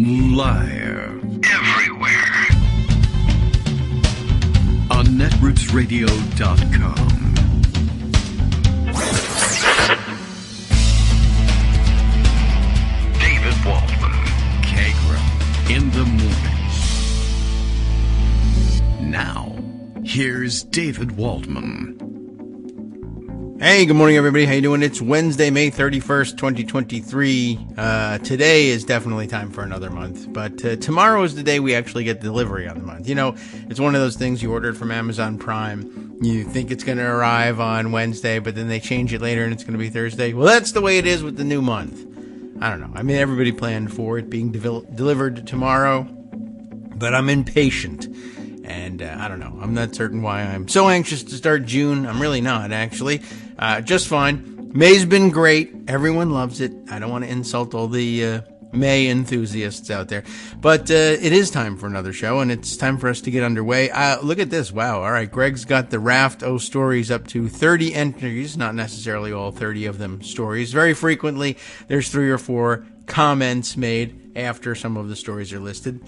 Live. Everywhere. On netrootsradio.com. David Waldman. Kagro. In the morning. Now, here's David Waldman. Hey, good morning, everybody. How you doing? It's Wednesday, May 31st, 2023. Today is definitely time for another month, but tomorrow is the day we actually get delivery on the month. You know, it's one of those things you ordered from Amazon Prime. You think it's going to arrive on Wednesday, but then they change it later and it's going to be Thursday. Well, that's the way it is with the new month. I don't know. I mean, everybody planned for it being delivered tomorrow, but I'm impatient. And I don't know. I'm not certain why I'm so anxious to start June. I'm really not, actually. Just fine. May's been great. Everyone loves it. I don't want to insult all the May enthusiasts out there. But it is time for another show, and it's time for us to get underway. Look at this. Wow. All right. Greg's got the Raft O stories up to 30 entries. Not necessarily all 30 of them stories. Very frequently, there's 3 or 4 comments made after some of the stories are listed,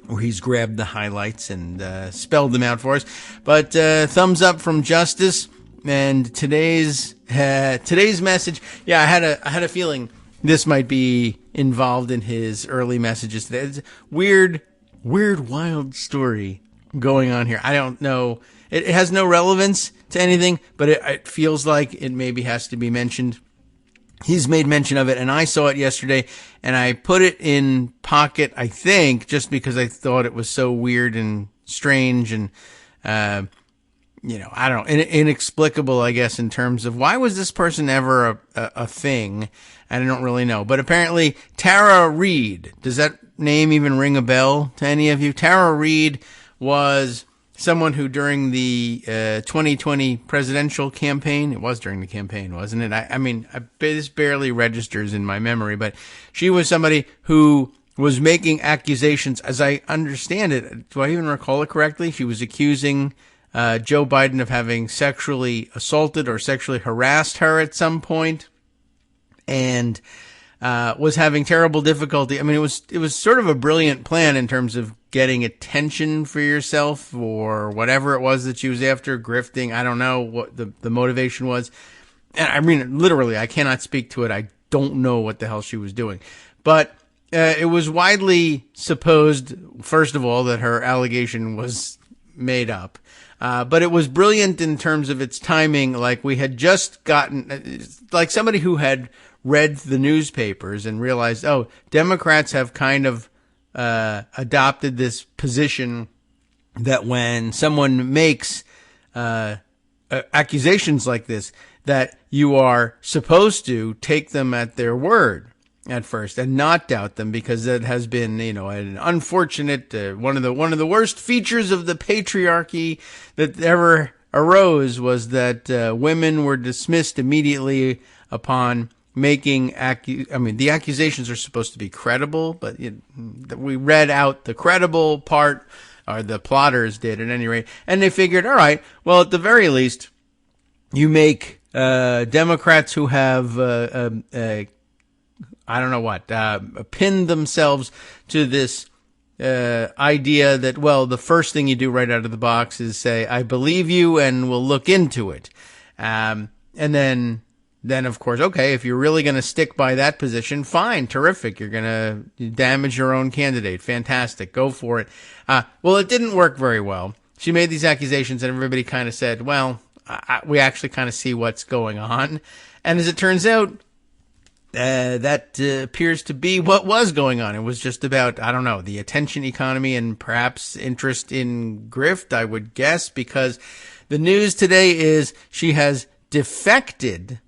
where he's grabbed the highlights and spelled them out for us. But thumbs up from Justice. And today's message, yeah, I had a feeling this might be involved in his early messages today. It's a weird, wild story going on here. I don't know. It has no relevance to anything, but it feels like it maybe has to be mentioned. He's made mention of it, and I saw it yesterday, and I put it in pocket, I think, just because I thought it was so weird and strange and, I don't know, inexplicable, I guess, in terms of why was this person ever a thing? I don't really know. But apparently, Tara Reade, does that name even ring a bell to any of you? Tara Reade was someone who during the 2020 presidential campaign, it was during the campaign, wasn't it? I mean, this barely registers in my memory, but she was somebody who was making accusations, as I understand it. Do I even recall it correctly? She was accusing Joe Biden of having sexually assaulted or sexually harassed her at some point, and was having terrible difficulty. I mean, it was sort of a brilliant plan in terms of getting attention for yourself or whatever it was that she was after, grifting. I don't know what the motivation was. And I mean, literally, I cannot speak to it. I don't know what the hell she was doing. But it was widely supposed, first of all, that her allegation was made up. But it was brilliant in terms of its timing. Like, we had just gotten, like somebody who had read the newspapers and realized, oh, Democrats have kind of adopted this position that when someone makes accusations like this, that you are supposed to take them at their word at first and not doubt them, because that has been, an unfortunate, one of the worst features of the patriarchy that ever arose was that women were dismissed immediately upon making the accusations are supposed to be credible, but we read out the credible part, or the plotters did at any rate, and they figured, all right, well, at the very least, you make Democrats who have pinned themselves to this idea that, well, the first thing you do right out of the box is say, I believe you and we'll look into it. And then of course, okay, if you're really going to stick by that position, fine, terrific. You're going to damage your own candidate. Fantastic. Go for it. Well, it didn't work very well. She made these accusations and everybody kind of said, well, we actually kind of see what's going on. And as it turns out, that appears to be what was going on. It was just about, I don't know, the attention economy and perhaps interest in grift, I would guess, because the news today is she has defected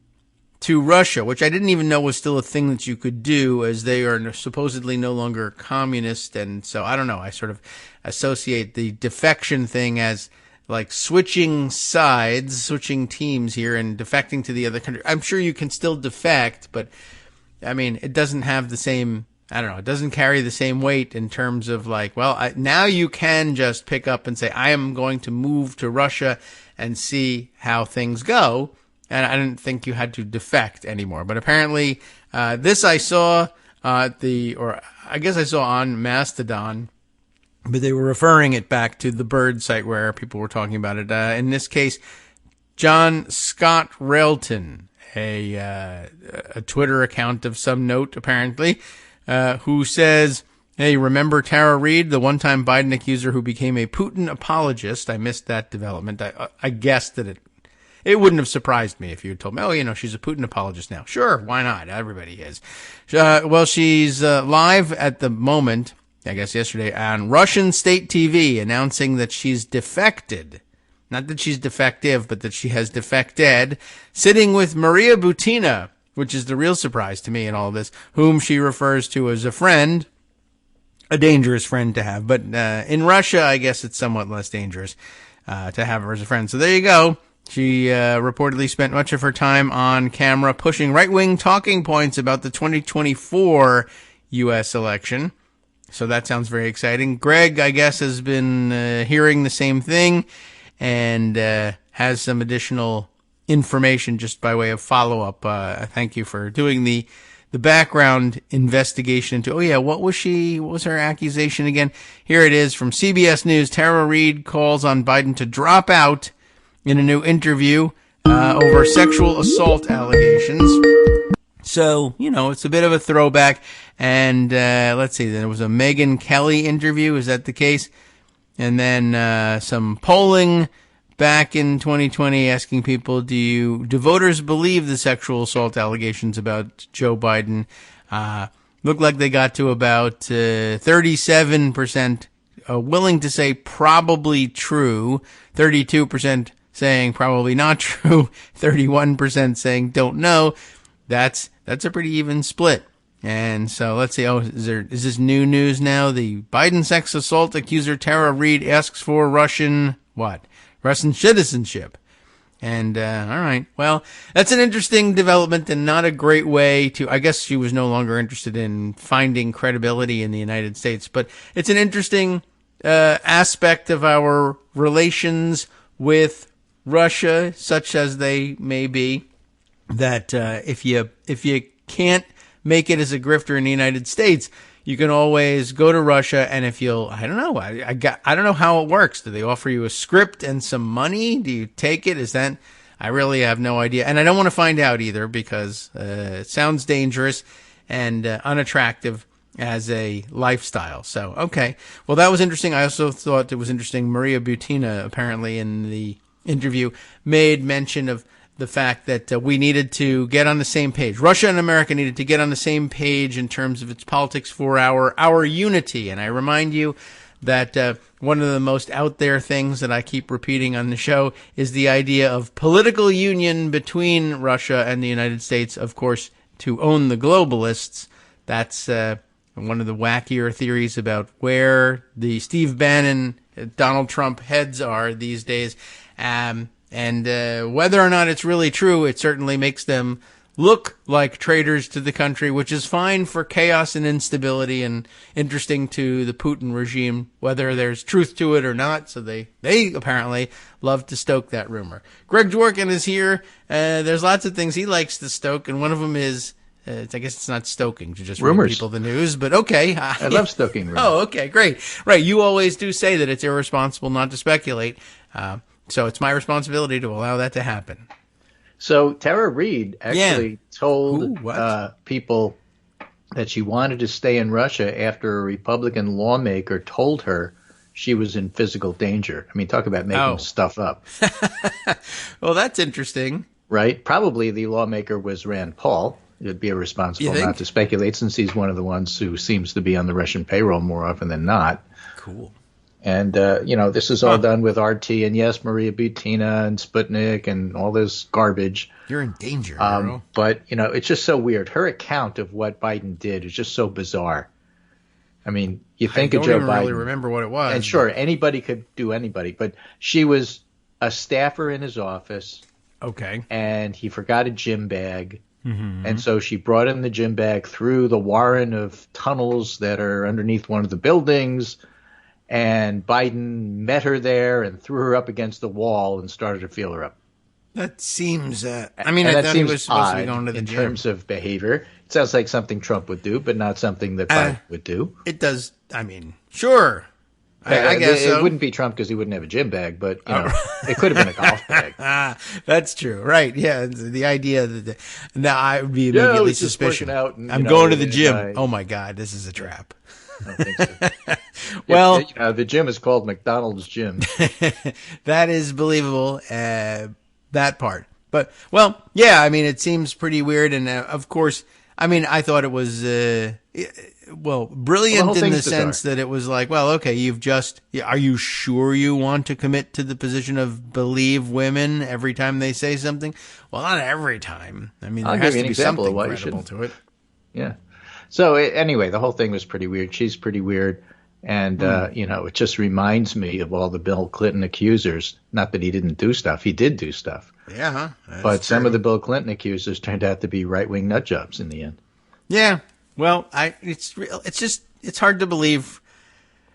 to Russia, which I didn't even know was still a thing that you could do, as they are supposedly no longer communist. And so, I don't know, I sort of associate the defection thing as like switching sides, switching teams here and defecting to the other country. I'm sure you can still defect, but I mean, it doesn't have the same, I don't know, it doesn't carry the same weight in terms of like, well, now you can just pick up and say, I am going to move to Russia and see how things go. And I didn't think you had to defect anymore. But apparently, this I saw or I guess I saw on Mastodon, but they were referring it back to the Bird site where people were talking about it. In this case, John Scott Railton, a Twitter account of some note apparently, who says, hey, remember Tara Reade, the one-time Biden accuser who became a Putin apologist? I missed that development. I guessed that it wouldn't have surprised me if you had told me, oh, she's a Putin apologist now. Sure, why not? Everybody is. Well, she's live at the moment, I guess yesterday, on Russian state TV announcing that she's defected. Not that she's defective, but that she has defected, sitting with Maria Butina, which is the real surprise to me in all of this, whom she refers to as a friend, a dangerous friend to have. But in Russia, I guess it's somewhat less dangerous to have her as a friend. So there you go. She reportedly spent much of her time on camera pushing right-wing talking points about the 2024 U.S. election. So that sounds very exciting. Greg, I guess, has been hearing the same thing and has some additional information just by way of follow-up. Thank you for doing the background investigation into, what was her accusation again? Here it is from CBS News. Tara Reade calls on Biden to drop out in a new interview over sexual assault allegations. So, it's a bit of a throwback. And let's see, there was a Megyn Kelly interview. Is that the case? And then some polling back in 2020 asking people, do voters believe the sexual assault allegations about Joe Biden? Looked like they got to about 37% willing to say probably true, 32% saying probably not true, 31% saying don't know. That's a pretty even split. And so let's see. Is this new news now? The Biden sex assault accuser Tara Reade asks for Russian citizenship. And, all right. Well, that's an interesting development and not a great way to, I guess she was no longer interested in finding credibility in the United States, but it's an interesting, aspect of our relations with Russia, such as they may be, that, if you can't make it as a grifter in the United States, you can always go to Russia, and if I don't know, I don't know how it works. Do they offer you a script and some money? Do you take it? I really have no idea, and I don't want to find out either because it sounds dangerous and unattractive as a lifestyle. So, okay. Well, that was interesting. I also thought it was interesting. Maria Butina, apparently in the interview, made mention of the fact that we needed to get on the same page. Russia and America needed to get on the same page in terms of its politics for our unity. And I remind you that one of the most out there things that I keep repeating on the show is the idea of political union between Russia and the United States, of course, to own the globalists. That's one of the wackier theories about where the Steve Bannon, Donald Trump heads are these days. And whether or not it's really true, it certainly makes them look like traitors to the country, which is fine for chaos and instability and interesting to the Putin regime, whether there's truth to it or not. So they apparently love to stoke that rumor. Greg Dworkin is here. There's lots of things he likes to stoke, and one of them is, I guess it's not stoking to just rumors. Read people the news, but okay. I love stoking rumors. Oh, okay, great. Right, you always do say that it's irresponsible not to speculate. So it's my responsibility to allow that to happen. So Tara Reade actually told people that she wanted to stay in Russia after a Republican lawmaker told her she was in physical danger. I mean, talk about making stuff up. Well, that's interesting. Right? Probably the lawmaker was Rand Paul. It would be irresponsible not to speculate since he's one of the ones who seems to be on the Russian payroll more often than not. Cool. And, this is all done with RT and, yes, Maria Butina and Sputnik and all this garbage. You're in danger, girl. But, it's just so weird. Her account of what Biden did is just so bizarre. I mean, you think of Joe Biden. I don't even really remember what it was. And sure, anybody could do anybody. But she was a staffer in his office. Okay. And he forgot a gym bag. Mm-hmm. And so she brought in the gym bag through the warren of tunnels that are underneath one of the buildings. And Biden met her there and threw her up against the wall and started to feel her up. That seems. I thought he was supposed to be going to the gym. In terms of behavior, it sounds like something Trump would do, but not something that Biden would do. It does. Sure. I guess it so. wouldn't be Trump because he wouldn't have a gym bag, but it could have been a golf bag. That's true, right? Yeah, the idea that now I would be immediately suspicious. I'm going to the gym. Oh my God, this is a trap. I don't think so. Well, the gym is called McDonald's Gym. That is believable. That part, but it seems pretty weird, and of course, I thought it was brilliant in the sense that it was like, well, okay, are you sure you want to commit to the position of believe women every time they say something? Well, not every time. There has to be something credible to it. Yeah. So anyway, the whole thing was pretty weird. She's pretty weird. And, it just reminds me of all the Bill Clinton accusers. Not that he didn't do stuff. He did do stuff. Yeah. But some of the Bill Clinton accusers turned out to be right-wing nut jobs in the end. Yeah. Well, it's hard to believe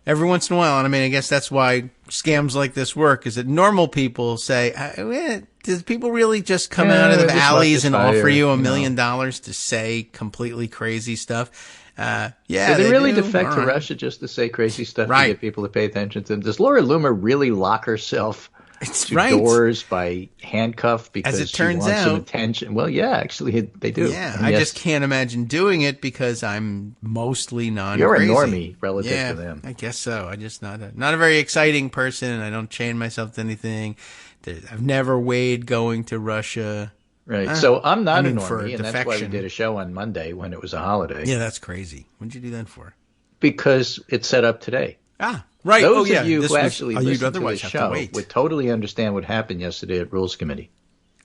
every once in a while. And I guess that's why scams like this work, is that normal people say, do people really just come out of the alleys and offer you $1 million to say completely crazy stuff? So they really defect to Russia just to say crazy stuff to get people to pay attention to them. Does Laura Loomer really lock herself to doors by handcuff because she wants some attention? Well, yeah, actually they do. Yeah, I just can't imagine doing it because I'm mostly non-crazy. You're a normie relative to them. I guess so. I'm just not a very exciting person, and I don't chain myself to anything. I've never weighed going to Russia. Right. So I'm not a normie, and that's why we did a show on Monday when it was a holiday. Yeah, that's crazy. What did you do that for? Because it's set up today. Ah, right. Those of you who actually listen to the show would totally understand what happened yesterday at Rules Committee.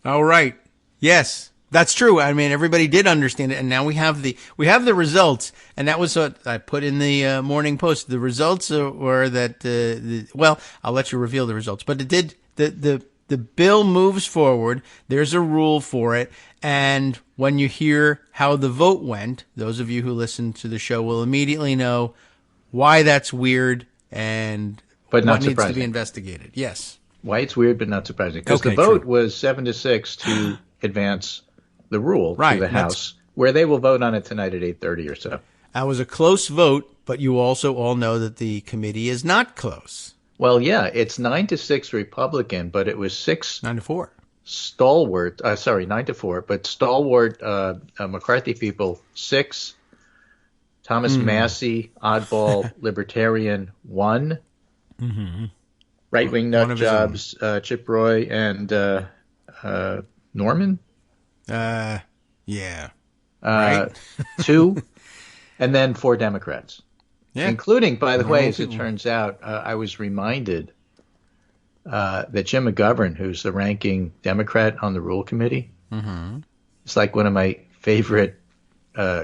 Oh, right. Yes, that's true. Everybody did understand it, and now we have the results, and that was what I put in the Morning Post. The results were that I'll let you reveal the results, but it did the bill moves forward. There's a rule for it. And when you hear how the vote went, those of you who listen to the show will immediately know why that's weird and what needs to be investigated. Yes. Why it's weird, but not surprising. Because the vote was 7-6 to advance the rule to the House, where they will vote on it tonight at 8:30 or so. That was a close vote, but you also all know that the committee is not close. Well, yeah, it's 9-6 Republican, but it was 9-4 stalwart. 9-4, but stalwart McCarthy people 6. Thomas Massey, oddball libertarian 1. Mm-hmm. Right-wing nut jobs Chip Roy and Norman. Yeah. Right. 2, and then 4 Democrats. Yeah. Including, by the way, as it turns out, I was reminded that Jim McGovern, who's the ranking Democrat on the Rule Committee, is like one of my favorite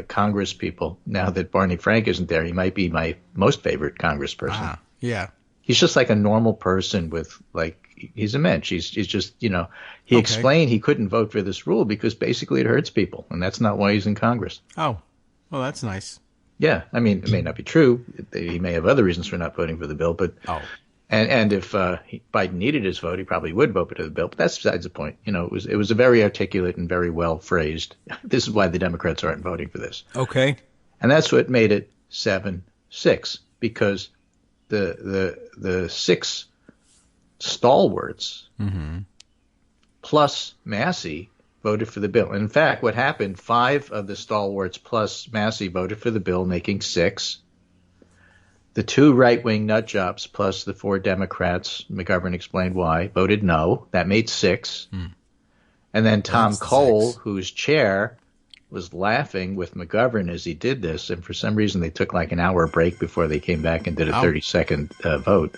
Congress people. Now that Barney Frank isn't there, he might be my most favorite congressperson. Yeah. He's just like a normal person with, he's a mensch. He's just, he explained he couldn't vote for this rule because basically it hurts people, and that's not why he's in Congress. Oh, well, that's nice. Yeah, it may not be true. He may have other reasons for not voting for the bill, but and if Biden needed his vote, he probably would vote for the bill. But that's besides the point. It was a very articulate and very well phrased. This is why the Democrats aren't voting for this. Okay, and that's what made it 7-6 because the 6 stalwarts plus Massey voted for the bill. In fact, what happened, 5 of the stalwarts plus Massey voted for the bill, making 6. The 2 right-wing nut jobs plus the 4 Democrats, McGovern explained why, voted no. That made 6. And then Tom Cole, whose chair was laughing with McGovern as he did this, and for some reason they took like an hour break before they came back and did a 30-second vote.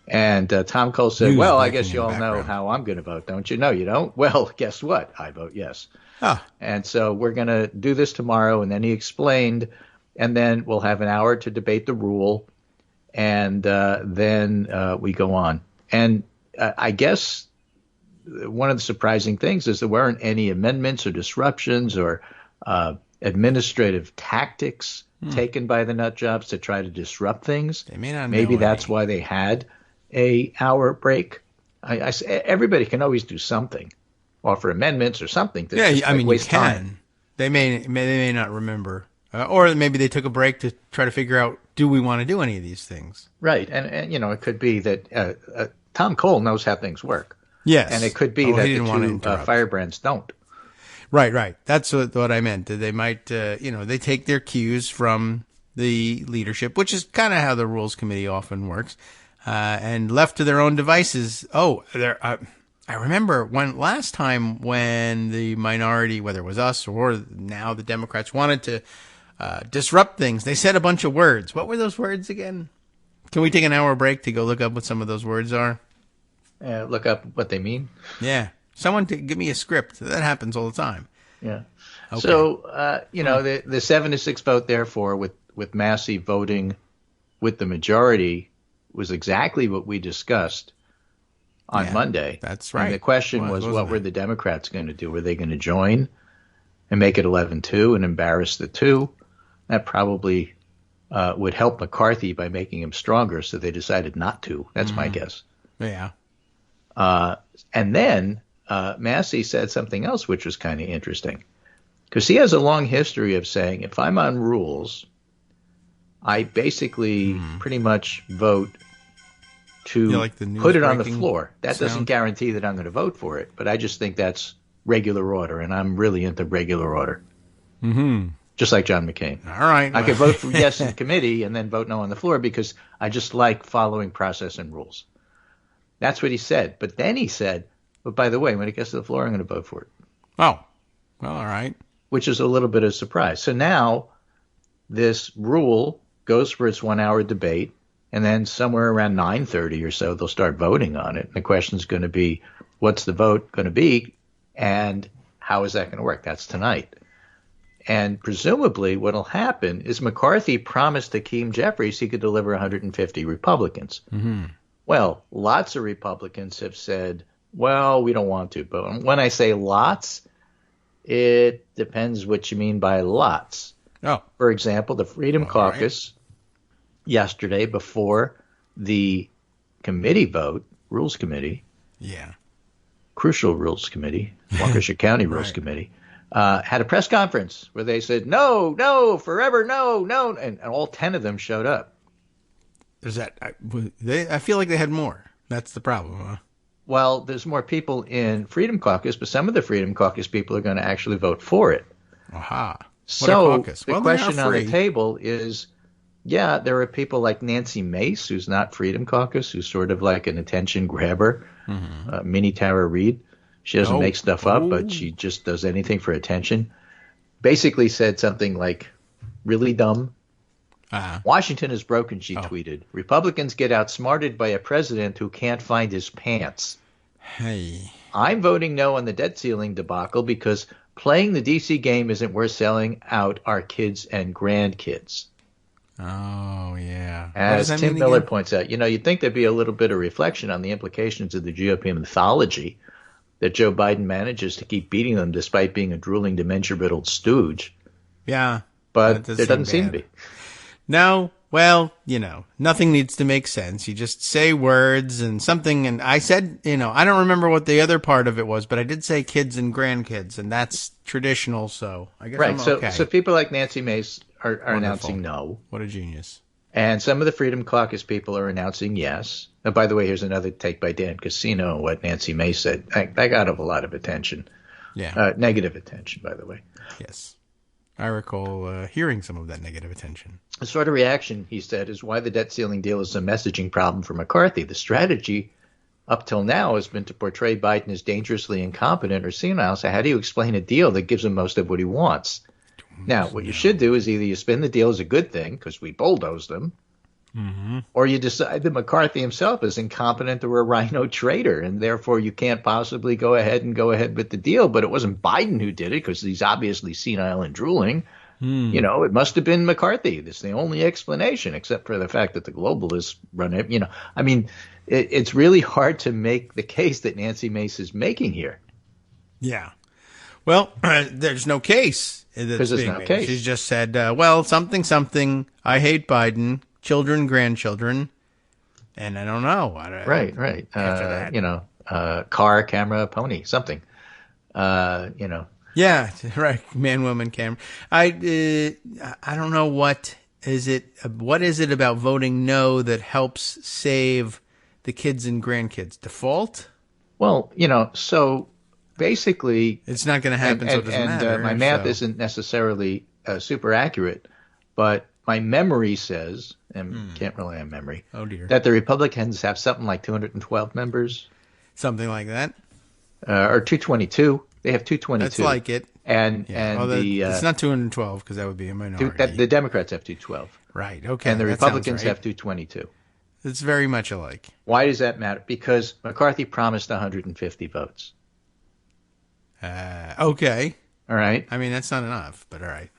And Tom Cole said, well, I guess you all know how I'm going to vote, don't you? No, you don't? Well, guess what? I vote yes. And so we're going to do this tomorrow. And then he explained, and then we'll have an hour to debate the rule, and then we go on. And I guess one of the surprising things is there weren't any amendments or disruptions or administrative tactics taken by the nut jobs to try to disrupt things. They may not know Maybe that's why they had a hour break. Everybody can always do something. offer amendments or something. To yeah, just, I mean, waste you can. time. They may not remember. Or maybe they took a break to try to figure out, do we want to do any of these things? Right. And it could be that Tom Cole knows how things work. Yes. And it could be that the two firebrands don't. Right. That's what I meant. They might, they take their cues from the leadership, which is kind of how the Rules Committee often works, and left to their own devices. I remember last time when the minority, whether it was us or now the Democrats, wanted to disrupt things, they said a bunch of words. What were those words again? Can we take an hour break to go look up what some of those words are? Look up what they mean. Yeah. Someone give me a script. That happens all the time. Yeah. Okay. So, the 7-6 vote, therefore, with Massey voting with the majority was exactly what we discussed on Monday. That's right. And the question was what were the Democrats going to do? Were they going to join and make it 11-2 and embarrass the two? That probably would help McCarthy by making him stronger, so they decided not to. That's my guess. Yeah. And then Massey said something else which was kind of interesting, because he has a long history of saying, if I'm on rules, I basically pretty much vote to put it on the floor. That doesn't guarantee that I'm going to vote for it, but I just think that's regular order, and I'm really into regular order. Mm-hmm. Just like John McCain. All right. I could vote for yes in committee and then vote no on the floor because I just like following process and rules. That's what he said. But then he said, but by the way, when it gets to the floor, I'm going to vote for it. Oh, well, all right. Which is a little bit of a surprise. So now this rule goes for its 1 hour debate, and then somewhere around 9:30 or so, they'll start voting on it. And the question is going to be, what's the vote going to be, and how is that going to work? That's tonight. And presumably what will happen is McCarthy promised Hakeem Jeffries he could deliver 150 Republicans. Mm-hmm. Well, lots of Republicans have said, well, we don't want to. But when I say lots, it depends what you mean by lots. Oh. For example, the Freedom Caucus yesterday before the committee vote, Rules Committee, crucial Rules Committee, Waukesha County Rules Committee, had a press conference where they said, no, forever, no, and all 10 of them showed up. There's that. I feel like they had more. That's the problem, huh? Well, there's more people in Freedom Caucus, but some of the Freedom Caucus people are going to actually vote for it. Aha. So the question on the table is, there are people like Nancy Mace, who's not Freedom Caucus, who's sort of like an attention grabber, mini Tara Reade. She doesn't make stuff up, but she just does anything for attention. Basically said something like, really dumb. Washington is broken, she tweeted. Republicans get outsmarted by a president who can't find his pants. Hey. I'm voting no on the debt ceiling debacle because playing the D.C. game isn't worth selling out our kids and grandkids. Oh, yeah. As Tim Miller points out, you'd think there'd be a little bit of reflection on the implications of the GOP mythology that Joe Biden manages to keep beating them despite being a drooling, dementia-riddled stooge. Yeah. But there doesn't seem to be. No, well, nothing needs to make sense. You just say words and something. And I said, I don't remember what the other part of it was, but I did say kids and grandkids, and that's traditional. So I guess I'm okay. So people like Nancy Mace are announcing no. What a genius. And some of the Freedom Caucus people are announcing yes. And by the way, here's another take by Dan Cassino on what Nancy Mace said. That got a lot of attention. Yeah. Negative attention, by the way. Yes. I recall hearing some of that negative attention. The sort of reaction, he said, is why the debt ceiling deal is a messaging problem for McCarthy. The strategy up till now has been to portray Biden as dangerously incompetent or senile. So how do you explain a deal that gives him most of what he wants? Now, what you should do is either you spin the deal as a good thing because we bulldozed him, or you decide that McCarthy himself is incompetent or a rhino traitor, and therefore you can't possibly go ahead with the deal. But it wasn't Biden who did it because he's obviously senile and drooling. It must have been McCarthy. That's the only explanation, except for the fact that the globalists run it. It's really hard to make the case that Nancy Mace is making here. Yeah. Well, there's no case. Because there's no case. She's just said, something. I hate Biden. Children, grandchildren, and I don't know. Right. Car, camera, pony, something. Yeah, right. Man, woman, camera. I don't know what is it. What is it about voting no that helps save the kids and grandkids? Default? Well, so basically, it's not going to happen. So it doesn't matter. My math isn't necessarily super accurate, but my memory says, and can't rely on memory. Oh dear. That the Republicans have something like 212 members, something like that, or 222. They have 222. That's like it. And it's not 212 because that would be a minority. The Democrats have 212. Right. Okay. And the Republicans have 222. It's very much alike. Why does that matter? Because McCarthy promised 150 votes. Okay. All right. I mean, that's not enough, but all right.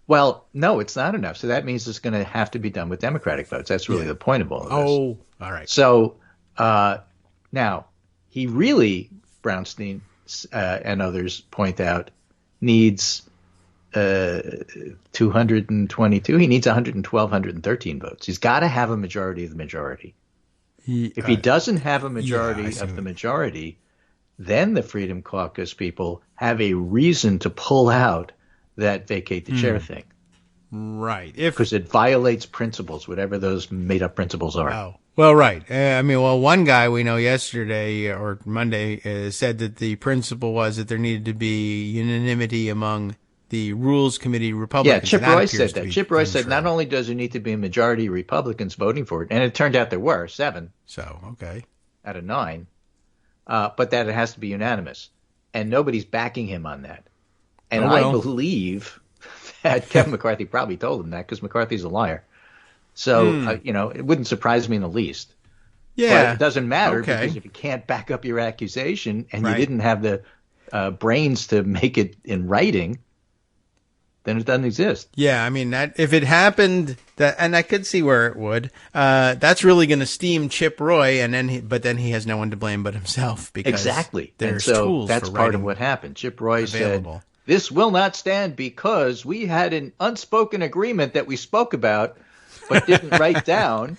Well, no, it's not enough. So that means it's going to have to be done with Democratic votes. That's really the point of all of this. Oh, all right. So now, he really, Brownstein and others point out, needs 222. He needs 112, 113 votes. He's got to have a majority of the majority. If he doesn't have a majority of the majority, then the Freedom Caucus people have a reason to pull out that vacate the chair thing. Right. Because it violates principles, whatever those made-up principles are. Oh. Well, right. One guy we know yesterday or Monday said that the principle was that there needed to be unanimity among the Rules Committee Republicans. Yeah, Chip Roy said that. Chip Roy said not only does there need to be a majority of Republicans voting for it, and it turned out there were 7. So, okay. Out of 9, but that it has to be unanimous. And nobody's backing him on that. And I believe that Kevin McCarthy probably told him that because McCarthy's a liar. So, it wouldn't surprise me in the least. Yeah. But it doesn't matter because if you can't back up your accusation and you didn't have the brains to make it in writing, then it doesn't exist. Yeah, I mean, that if it happened, and I could see where it would, that's really going to steam Chip Roy, but then he has no one to blame but himself. Because exactly. There's and so tools that's for part of what happened. Chip Roy available. Said, this will not stand because we had an unspoken agreement that we spoke about but didn't write down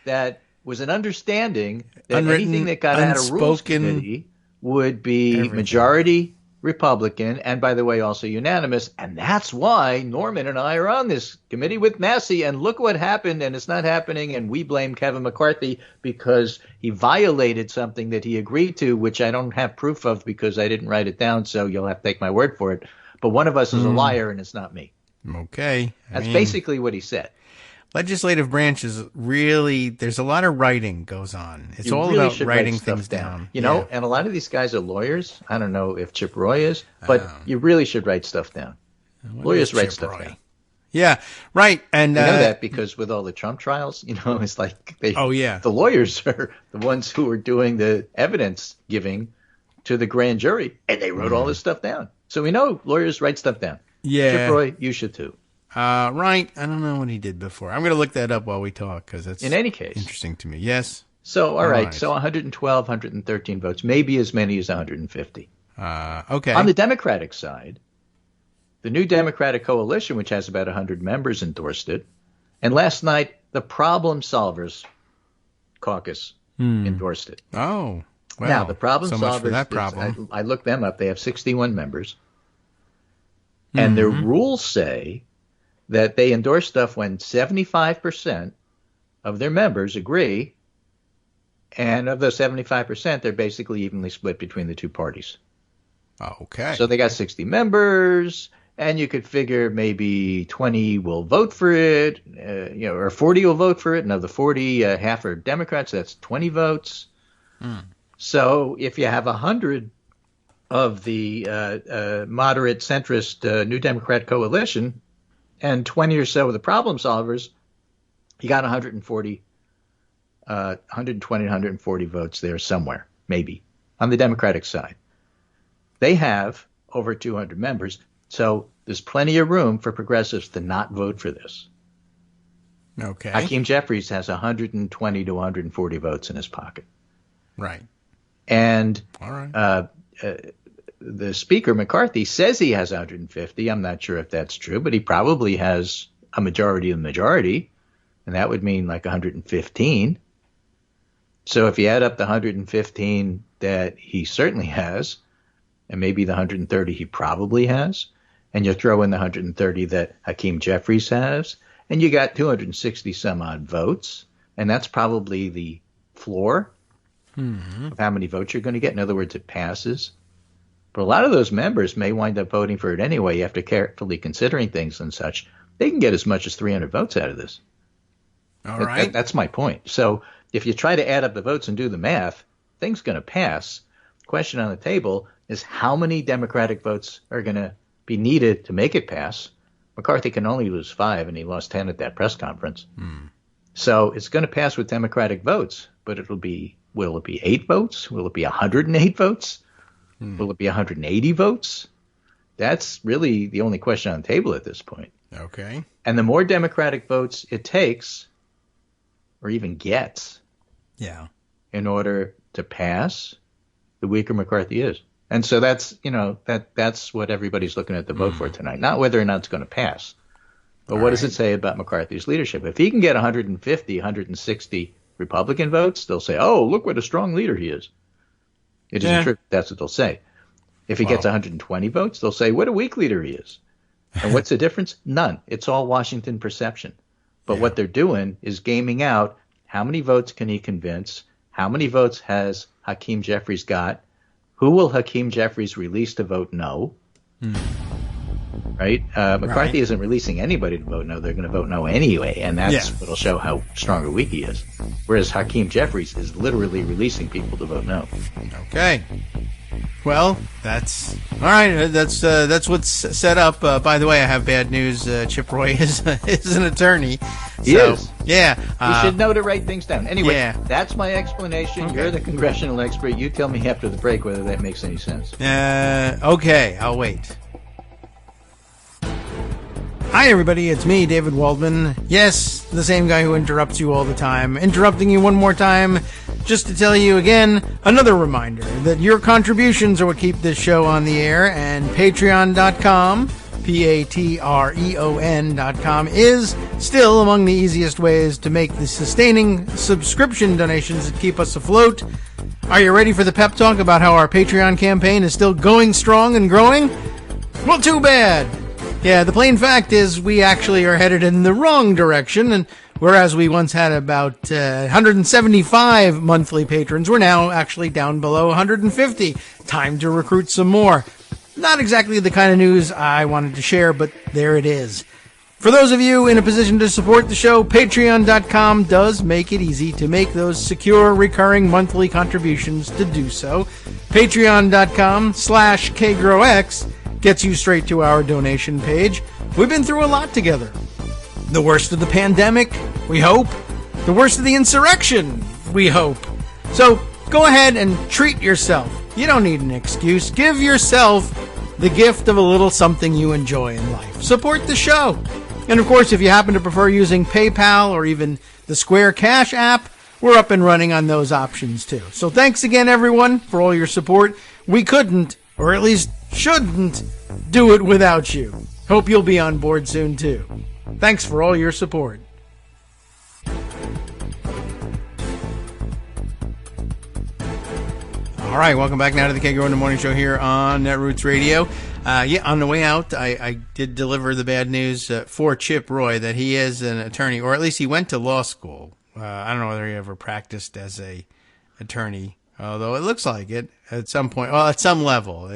that was an understanding that anything that got out of Rules Committee would be majority Republican and, by the way, also unanimous. And that's why Norman and I are on this committee with Massey. And look what happened, and it's not happening. And we blame Kevin McCarthy because he violated something that he agreed to, which I don't have proof of because I didn't write it down. So you'll have to take my word for it. But one of us is a liar, and it's not me. Okay. That's basically what he said. Legislative branch is really, there's a lot of writing goes on. It's all about writing things down. You know, and a lot of these guys are lawyers. I don't know if Chip Roy is, but you really should write stuff down. Lawyers write stuff down. Yeah, right. And you know that because with all the Trump trials, it's like the lawyers are the ones who are doing the evidence giving to the grand jury, and they wrote all this stuff down. So we know lawyers write stuff down. Yeah. Chip Roy, you should too. Right. I don't know what he did before. I'm going to look that up while we talk because that's in any case interesting to me. Yes. So, all right. So 112, 113 votes, maybe as many as 150. Okay. On the Democratic side, the new Democratic coalition, which has about 100 members, endorsed it. And last night, the Problem Solvers Caucus endorsed it. Oh, well. Now, the Problem so Solvers, much for that problem. I looked them up. They have 61 members. And their rules say that they endorse stuff when 75% of their members agree, and of those 75%, they're basically evenly split between the two parties. Okay. So they got 60 members, and you could figure maybe 20 will vote for it, or 40 will vote for it, and of the 40, half are Democrats, so that's 20 votes. So if you have 100 of the moderate centrist New Democrat coalition, and 20 or so of the Problem Solvers, you got 120, 140 votes there somewhere, maybe, on the Democratic side. They have over 200 members, so there's plenty of room for progressives to not vote for this. Okay. Hakeem Jeffries has 120 to 140 votes in his pocket. Right. And all right. The Speaker, McCarthy, says he has 150. I'm not sure if that's true, but he probably has a majority of the majority, and that would mean like 115. So if you add up the 115 that he certainly has, and maybe the 130 he probably has, and you throw in the 130 that Hakeem Jeffries has, and you got 260 some odd votes, and that's probably the floor of how many votes you're going to get. In other words, it passes. But a lot of those members may wind up voting for it anyway after carefully considering things and such. They can get as much as 300 votes out of this. All right. That's my point. So if you try to add up the votes and do the math, things going to pass. The question on the table is how many Democratic votes are going to be needed to make it pass. McCarthy can only lose 5, and he lost 10 at that press conference. So it's going to pass with Democratic votes, but will it be 8 votes? Will it be 108 votes? Will it be 180 votes? That's really the only question on the table at this point. Okay. And the more Democratic votes it takes, or even gets, in order to pass, the weaker McCarthy is. And so that's what everybody's looking at the vote for tonight. Not whether or not it's going to pass, but what does it say about McCarthy's leadership? If he can get 150, 160 Republican votes, they'll say, oh, look what a strong leader he is. It isn't true. That's what they'll say. If he gets 120 votes, they'll say, what a weak leader he is. And what's the difference? None. It's all Washington perception. But what they're doing is gaming out how many votes can he convince, how many votes has Hakeem Jeffries got, who will Hakeem Jeffries release to vote no, right? McCarthy isn't releasing anybody to vote no. They're going to vote no anyway, and that's what'll show how strong or weak he is. Whereas Hakeem Jeffries is literally releasing people to vote no. Okay. Well, that's all right. That's what's set up. By the way, I have bad news. Chip Roy is an attorney. He is. Yeah. You should know to write things down. Anyway, that's my explanation. Okay. You're the congressional expert. You tell me after the break whether that makes any sense. Okay. I'll wait. Hi, everybody. It's me, David Waldman. Yes, the same guy who interrupts you all the time. Interrupting you one more time just to tell you again, another reminder that your contributions are what keep this show on the air, and Patreon.com, Patreon.com, is still among the easiest ways to make the sustaining subscription donations that keep us afloat. Are you ready for the pep talk about how our Patreon campaign is still going strong and growing? Well, too bad. Yeah, the plain fact is we actually are headed in the wrong direction, and whereas we once had about 175 monthly patrons, we're now actually down below 150. Time to recruit some more. Not exactly the kind of news I wanted to share, but there it is. For those of you in a position to support the show, Patreon.com does make it easy to make those secure, recurring monthly contributions to do so. Patreon.com/KagroX gets you straight to our donation page. We've been through a lot together. The worst of the pandemic, we hope. The worst of the insurrection, we hope. So go ahead and treat yourself. You don't need an excuse. Give yourself the gift of a little something you enjoy in life. Support the show. And of course, if you happen to prefer using PayPal or even the Square Cash app, we're up and running on those options too. So thanks again, everyone, for all your support. We couldn't, or at least shouldn't, do it without you. Hope you'll be on board soon too. Thanks for all your support. All right, welcome back now to the Kagro in the Morning Show here on Netroots Radio. On the way out, I did deliver the bad news for Chip Roy that he is an attorney, or at least he went to law school. I don't know whether he ever practiced as a attorney, although it looks like it at some point. Well, at some level.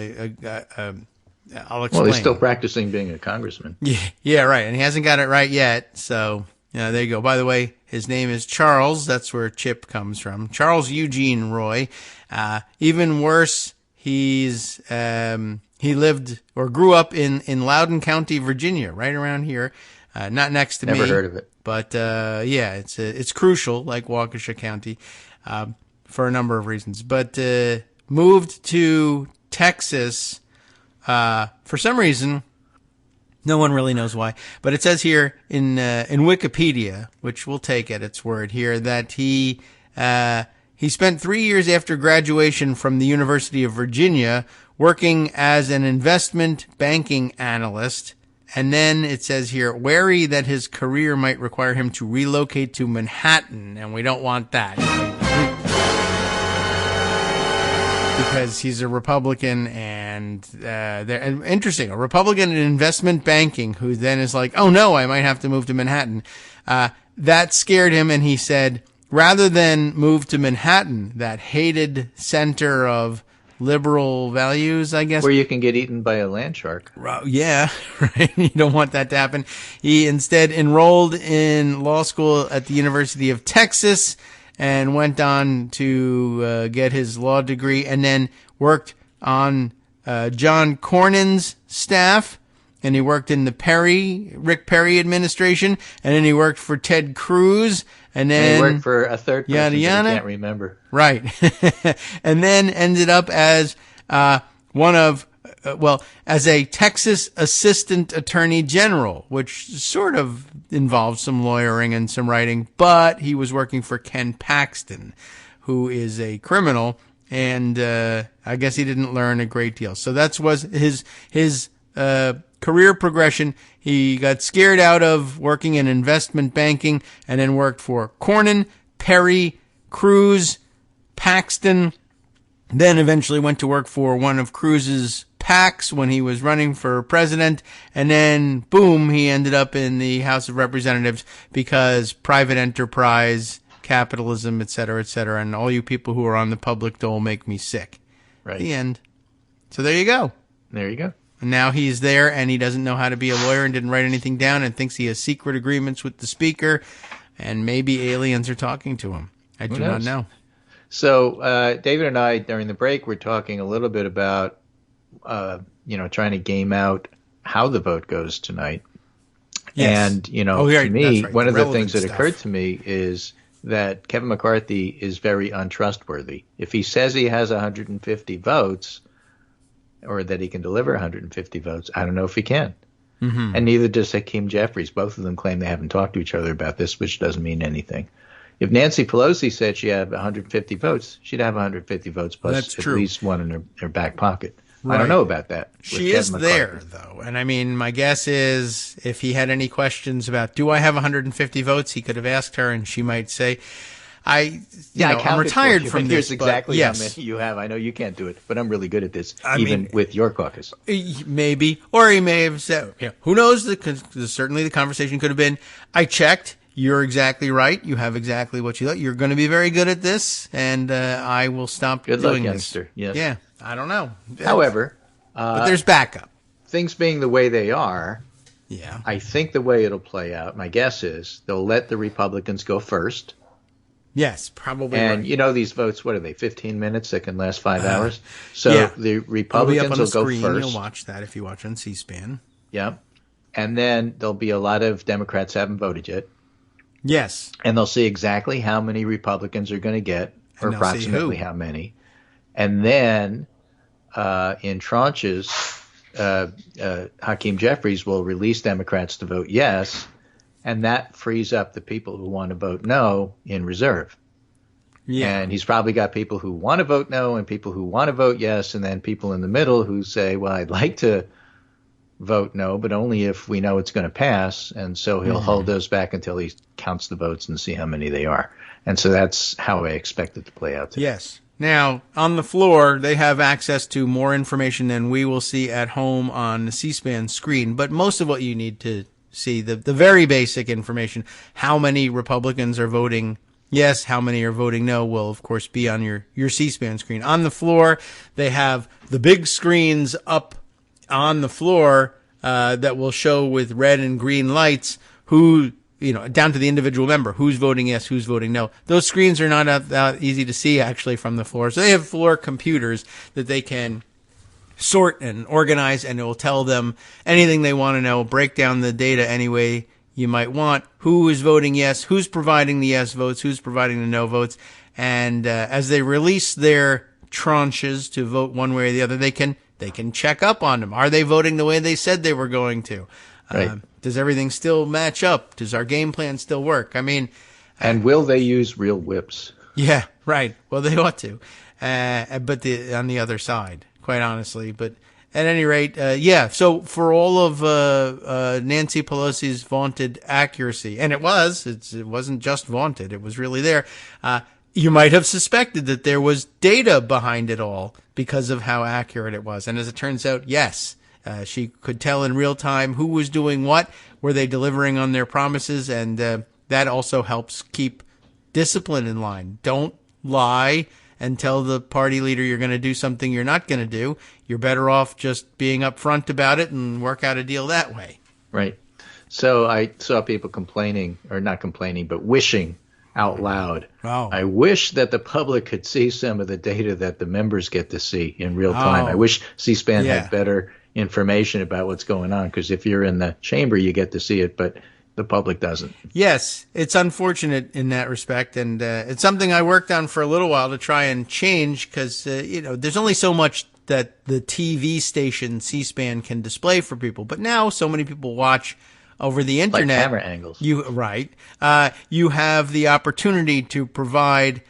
I'll explain. Well, he's still practicing being a congressman. Yeah, right. And he hasn't got it right yet. So, there you go. By the way, his name is Charles. That's where Chip comes from. Charles Eugene Roy. Even worse, he lived or grew up in Loudoun County, Virginia, right around here. Not next to me. Never heard of it. But, it's crucial, like Waukesha County, for a number of reasons. But, moved to Texas, for some reason. No one really knows why, but it says here in Wikipedia, which we'll take at its word here, that he spent 3 years after graduation from the University of Virginia working as an investment banking analyst. And then it says here, wary that his career might require him to relocate to Manhattan, and we don't want that. because he's a Republican and interesting, a Republican in investment banking who then is like, oh no, I might have to move to Manhattan. That scared him, and he said, rather than move to Manhattan, that hated center of liberal values, I guess. Where you can get eaten by a land shark. Yeah, right. You don't want that to happen. He instead enrolled in law school at the University of Texas and went on to get his law degree, and then worked on John Cornyn's staff, and he worked in the Rick Perry administration, and then he worked for Ted Cruz, and then he worked for a third person yada, yada. I can't remember. Right. And then ended up as as a Texas Assistant Attorney General, which sort of involves some lawyering and some writing, but he was working for Ken Paxton, who is a criminal, and I guess he didn't learn a great deal. So that was his career progression. He got scared out of working in investment banking and then worked for Cornyn, Perry, Cruz, Paxton, then eventually went to work for one of Cruz's PACs when he was running for president, and then, boom, he ended up in the House of Representatives because private enterprise, capitalism, et cetera, and all you people who are on the public dole make me sick. Right. The end. So there you go. There you go. And now he's there, and he doesn't know how to be a lawyer and didn't write anything down and thinks he has secret agreements with the speaker, and maybe aliens are talking to him. I do not know. So David and I, during the break, were talking a little bit about, trying to game out how the vote goes tonight. Yes. And, to me, one of the things that occurred to me is that Kevin McCarthy is very untrustworthy. If he says he has 150 votes, or that he can deliver 150 votes, I don't know if he can. Mm-hmm. And neither does Hakeem Jeffries. Both of them claim they haven't talked to each other about this, which doesn't mean anything. If Nancy Pelosi said she had 150 votes, she'd have 150 votes plus at least one in her back pocket. Right. I don't know about that. She is there, though. And I mean, my guess is if he had any questions about, do I have 150 votes, he could have asked her, and she might say, I'm retired from this. Here's exactly how many you have. I know you can't do it, but I'm really good at this, even with your caucus. Maybe. Or he may have said, who knows? Certainly the conversation could have been, I checked. You're exactly right. You have exactly what you thought. You're going to be very good at this, and I will stop doing this. Good luck, youngster. Yes. Yeah, I don't know. However, but there's backup. Things being the way they are, yeah, I think the way it'll play out, my guess is they'll let the Republicans go first. Yes, probably. And right. These votes, what are they, 15 minutes? They can last 5 hours. So the Republicans will go first. You'll watch that if you watch on C-SPAN. Yeah. And then there'll be a lot of Democrats haven't voted yet. Yes. And they'll see exactly how many Republicans are going to get, or approximately how many. And then in tranches, Hakeem Jeffries will release Democrats to vote yes, and that frees up the people who want to vote no in reserve. Yeah. And he's probably got people who want to vote no and people who want to vote yes, and then people in the middle who say, well, I'd like to vote no, but only if we know it's going to pass. And so he'll hold those back until he counts the votes and see how many they are. And so that's how I expect it to play out today. Yes. Now, on the floor, they have access to more information than we will see at home on the C-SPAN screen. But most of what you need to see, the very basic information, how many Republicans are voting yes, how many are voting no, will, of course, be on your C-SPAN screen. On the floor, they have the big screens up on the floor that will show with red and green lights who, down to the individual member, who's voting yes, who's voting no. Those screens are not that easy to see, actually, from the floor. So they have floor computers that they can sort and organize, and it will tell them anything they want to know, break down the data any way you might want, who is voting yes, who's providing the yes votes, who's providing the no votes. And as they release their tranches to vote one way or the other, they can check up on them. Are they voting the way they said they were going to? Right. Does everything still match up? Does our game plan still work? I mean, and will they use real whips? Yeah, right. Well, they ought to. But on the other side, quite honestly. But at any rate, So for all of Nancy Pelosi's vaunted accuracy, and it wasn't just vaunted; it was really there. You might have suspected that there was data behind it all. because of how accurate it was. And as it turns out, yes, she could tell in real time who was doing what, were they delivering on their promises, and that also helps keep discipline in line. Don't lie and tell the party leader you're going to do something you're not going to do. You're better off just being upfront about it and work out a deal that way. Right. So I saw people complaining, or not complaining, but wishing out loud. Oh. I wish that the public could see some of the data that the members get to see in real time. I wish C-SPAN had better information about what's going on, because if you're in the chamber, you get to see it, but the public doesn't. Yes, it's unfortunate in that respect, and it's something I worked on for a little while to try and change, because there's only so much that the TV station C-SPAN can display for people, but now so many people watch over the internet. Like camera angles. You have the opportunity to provide.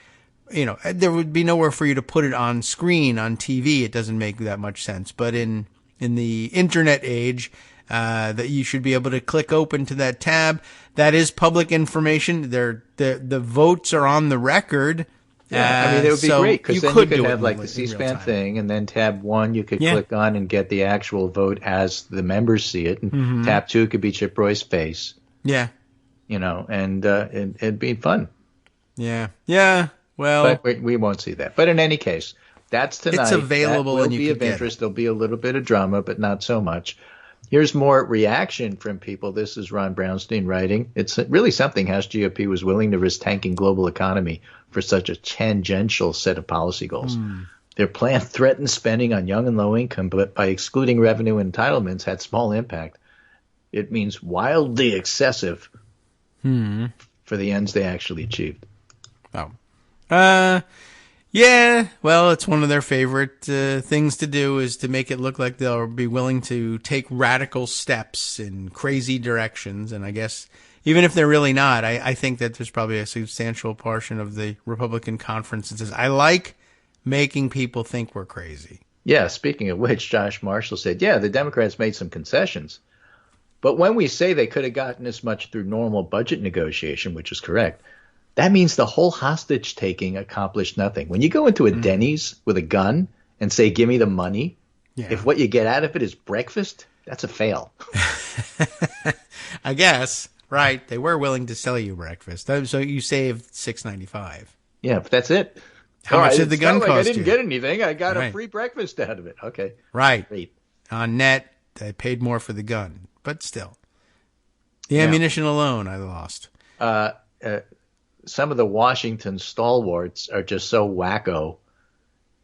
There would be nowhere for you to put it on screen on TV. It doesn't make that much sense, but in the internet age, that you should be able to click open to that tab. That is public information. The votes are on the record. Yeah, I mean, it would be great, because then you could have like the C-SPAN thing, and then tab 1 you could click on and get the actual vote as the members see it, and tab 2 could be Chip Roy's face. Yeah. And it'd be fun. Yeah. Yeah. Well, but we won't see that. But in any case, that's tonight. It's available, and you be can of interest. There'll be a little bit of drama, but not so much. Here's more reaction from people. This is Ron Brownstein writing. It's really something House GOP was willing to risk tanking global economy for such a tangential set of policy goals. Their plan threatened spending on young and low income, but by excluding revenue entitlements had small impact. It means wildly excessive for the ends they actually achieved. Oh. Yeah, well, it's one of their favorite things to do, is to make it look like they'll be willing to take radical steps in crazy directions. And I guess even if they're really not, I think that there's probably a substantial portion of the Republican conference that says, I like making people think we're crazy. Yeah, speaking of which, Josh Marshall said, the Democrats made some concessions. But when we say they could have gotten as much through normal budget negotiation, which is correct, that means the whole hostage taking accomplished nothing. When you go into a Denny's with a gun and say, give me the money, if what you get out of it is breakfast, that's a fail. I guess. Right. They were willing to sell you breakfast. So you saved $6.95. Yeah, but that's it. How much did the gun cost you? I didn't get anything. I got a free breakfast out of it. Okay. Right. Great. On net, I paid more for the gun, but still. The ammunition alone, I lost. Some of the Washington stalwarts are just so wacko,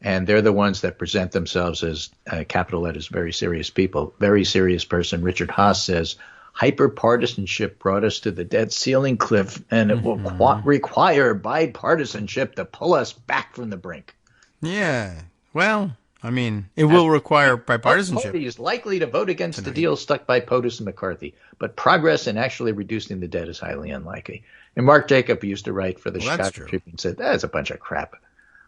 and they're the ones that present themselves as capital letters, very serious people. Very serious person. Richard Haas says, hyper-partisanship brought us to the debt ceiling cliff, and it will require bipartisanship to pull us back from the brink. Yeah. Well, I mean, it will require bipartisanship. Our party is likely to vote against the deal stuck by POTUS and McCarthy, but progress in actually reducing the debt is highly unlikely. And Mark Jacob used to write for the Chicago Tribune, said, that's a bunch of crap.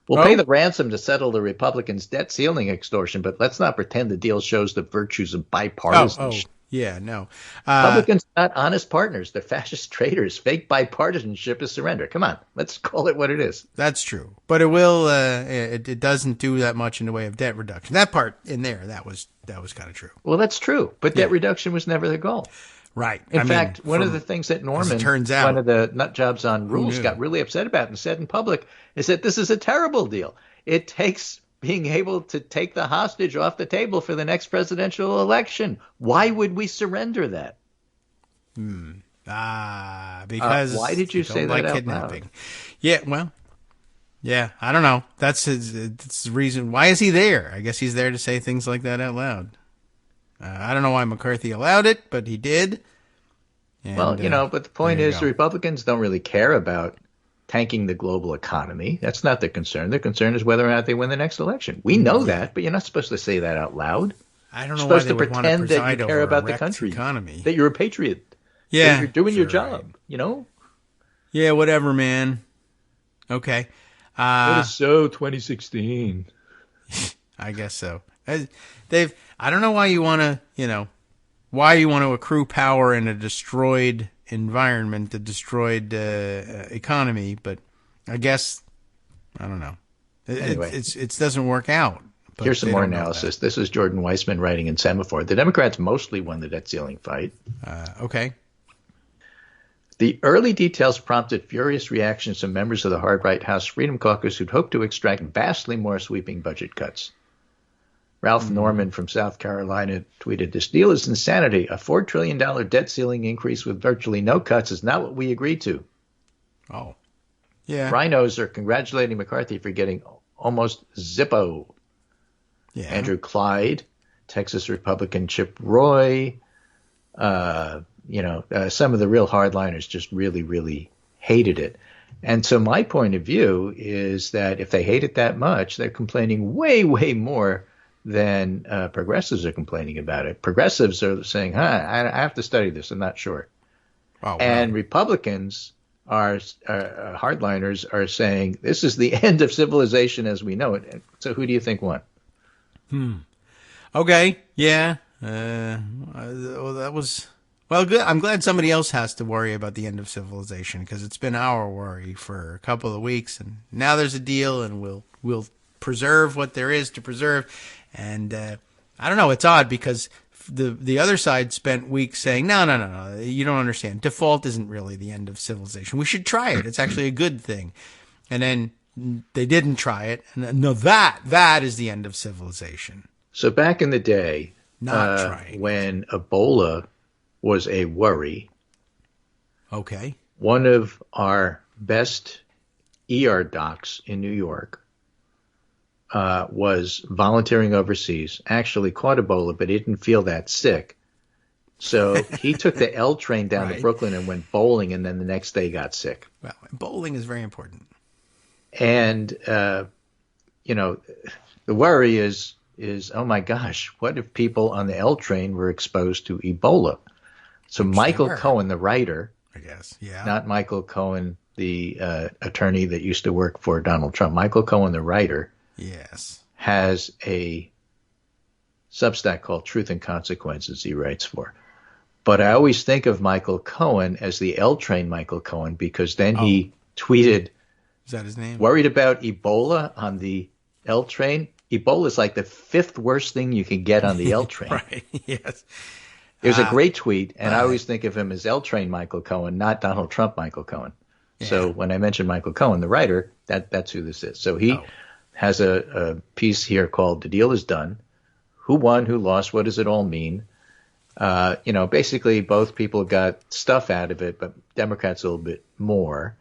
We'll pay the ransom to settle the Republicans' debt ceiling extortion, but let's not pretend the deal shows the virtues of bipartisanship. Yeah, no. Republicans are not honest partners. They're fascist traitors. Fake bipartisanship is surrender. Come on, let's call it what it is. That's true. But it will. It doesn't do that much in the way of debt reduction. That part in there, that was kind of true. Well, that's true. But debt reduction was never the goal. Right. In fact, one of the things that Norman, turns out, one of the nut jobs on rules, got really upset about and said in public is that this is a terrible deal. It takes being able to take the hostage off the table for the next presidential election. Why would we surrender that? Because why did you say that out kidnapping? Loud? Yeah, well, yeah, I don't know. That's the reason. Why is he there? I guess he's there to say things like that out loud. I don't know why McCarthy allowed it, but he did. And, well, but the point is the Republicans don't really care about tanking the global economy. That's not their concern. Their concern is whether or not they win the next election. We know that, but you're not supposed to say that out loud. I don't know you're why supposed they to would want to pretend that preside you care over about a the wrecked country, economy. that you're a patriot. Yeah, that you're doing your job. Right. Yeah, whatever, man. Okay. It is so 2016. I guess so. I don't know why you want to, accrue power in a destroyed environment, a destroyed economy, but I guess, I don't know. Anyway. It doesn't work out. Here's some more analysis. This is Jordan Weissman writing in Semaphore. The Democrats mostly won the debt ceiling fight. Okay. The early details prompted furious reactions from members of the hard-right House Freedom Caucus who'd hoped to extract vastly more sweeping budget cuts. Ralph Norman from South Carolina tweeted, "This deal is insanity. A $4 trillion debt ceiling increase with virtually no cuts is not what we agreed to." Oh, yeah. Rhinos are congratulating McCarthy for getting almost Zippo. Yeah. Andrew Clyde, Texas Republican Chip Roy, some of the real hardliners just really, really hated it. And so my point of view is that if they hate it that much, they're complaining way, way more than progressives are complaining about it. Progressives are saying, I have to study this. I'm not sure. Oh, wow. And Republicans hardliners are saying this is the end of civilization as we know it. So who do you think won? Okay. Yeah. That was good. I'm glad somebody else has to worry about the end of civilization, because it's been our worry for a couple of weeks, and now there's a deal, and we'll preserve what there is to preserve. And I don't know. It's odd because the other side spent weeks saying, no, you don't understand. Default isn't really the end of civilization. We should try it. It's actually a good thing. And then they didn't try it. And no, that is the end of civilization. So back in the day, when Ebola was a worry, okay, one of our best ER docs in New York was volunteering overseas, actually caught Ebola, but he didn't feel that sick. So he took the L train down to Brooklyn and went bowling, and then the next day got sick. Well, bowling is very important. And, the worry is, oh my gosh, what if people on the L train were exposed to Ebola? So Michael Cohen, the writer, I guess, yeah, not Michael Cohen, the attorney that used to work for Donald Trump, Michael Cohen, the writer, yes, has a Substack called Truth and Consequences he writes for. But I always think of Michael Cohen as the L train Michael Cohen, because then he tweeted, is that his name? Worried about Ebola on the L train? Ebola is like the fifth worst thing you can get on the L train. Right, yes. It was a great tweet, and I always think of him as L train Michael Cohen, not Donald Trump Michael Cohen. Yeah. So when I mentioned Michael Cohen, the writer, that's who this is. So he has a piece here called "The Deal is Done." Who won? Who lost? What does it all mean? Basically both people got stuff out of it, but Democrats a little bit more.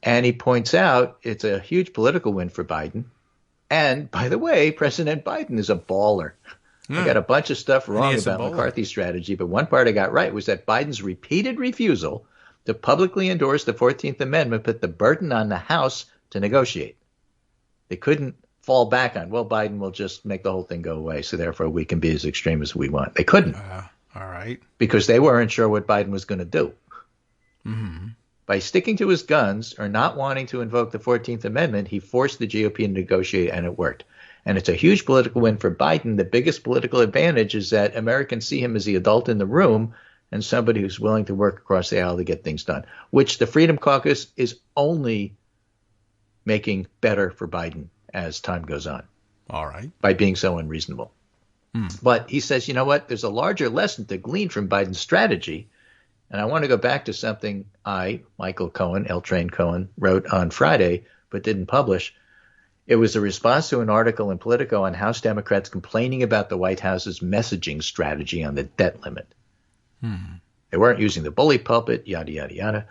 And he points out it's a huge political win for Biden. And by the way, President Biden is a baller. I got a bunch of stuff wrong about McCarthy's strategy, but one part I got right was that Biden's repeated refusal to publicly endorse the 14th Amendment put the burden on the House to negotiate. They couldn't fall back on, well, Biden will just make the whole thing go away, so therefore we can be as extreme as we want. They couldn't. All right. Because they weren't sure what Biden was going to do. Mm-hmm. By sticking to his guns or not wanting to invoke the 14th Amendment, he forced the GOP to negotiate, and it worked. And it's a huge political win for Biden. The biggest political advantage is that Americans see him as the adult in the room and somebody who's willing to work across the aisle to get things done, which the Freedom Caucus is only making better for Biden as time goes on. All right. By being so unreasonable. But he says, you know what? There's a larger lesson to glean from Biden's strategy. And I want to go back to something Michael Cohen, L Train Cohen, wrote on Friday, but didn't publish. It was a response to an article in Politico on House Democrats complaining about the White House's messaging strategy on the debt limit. They weren't using the bully pulpit, yada, yada, yada.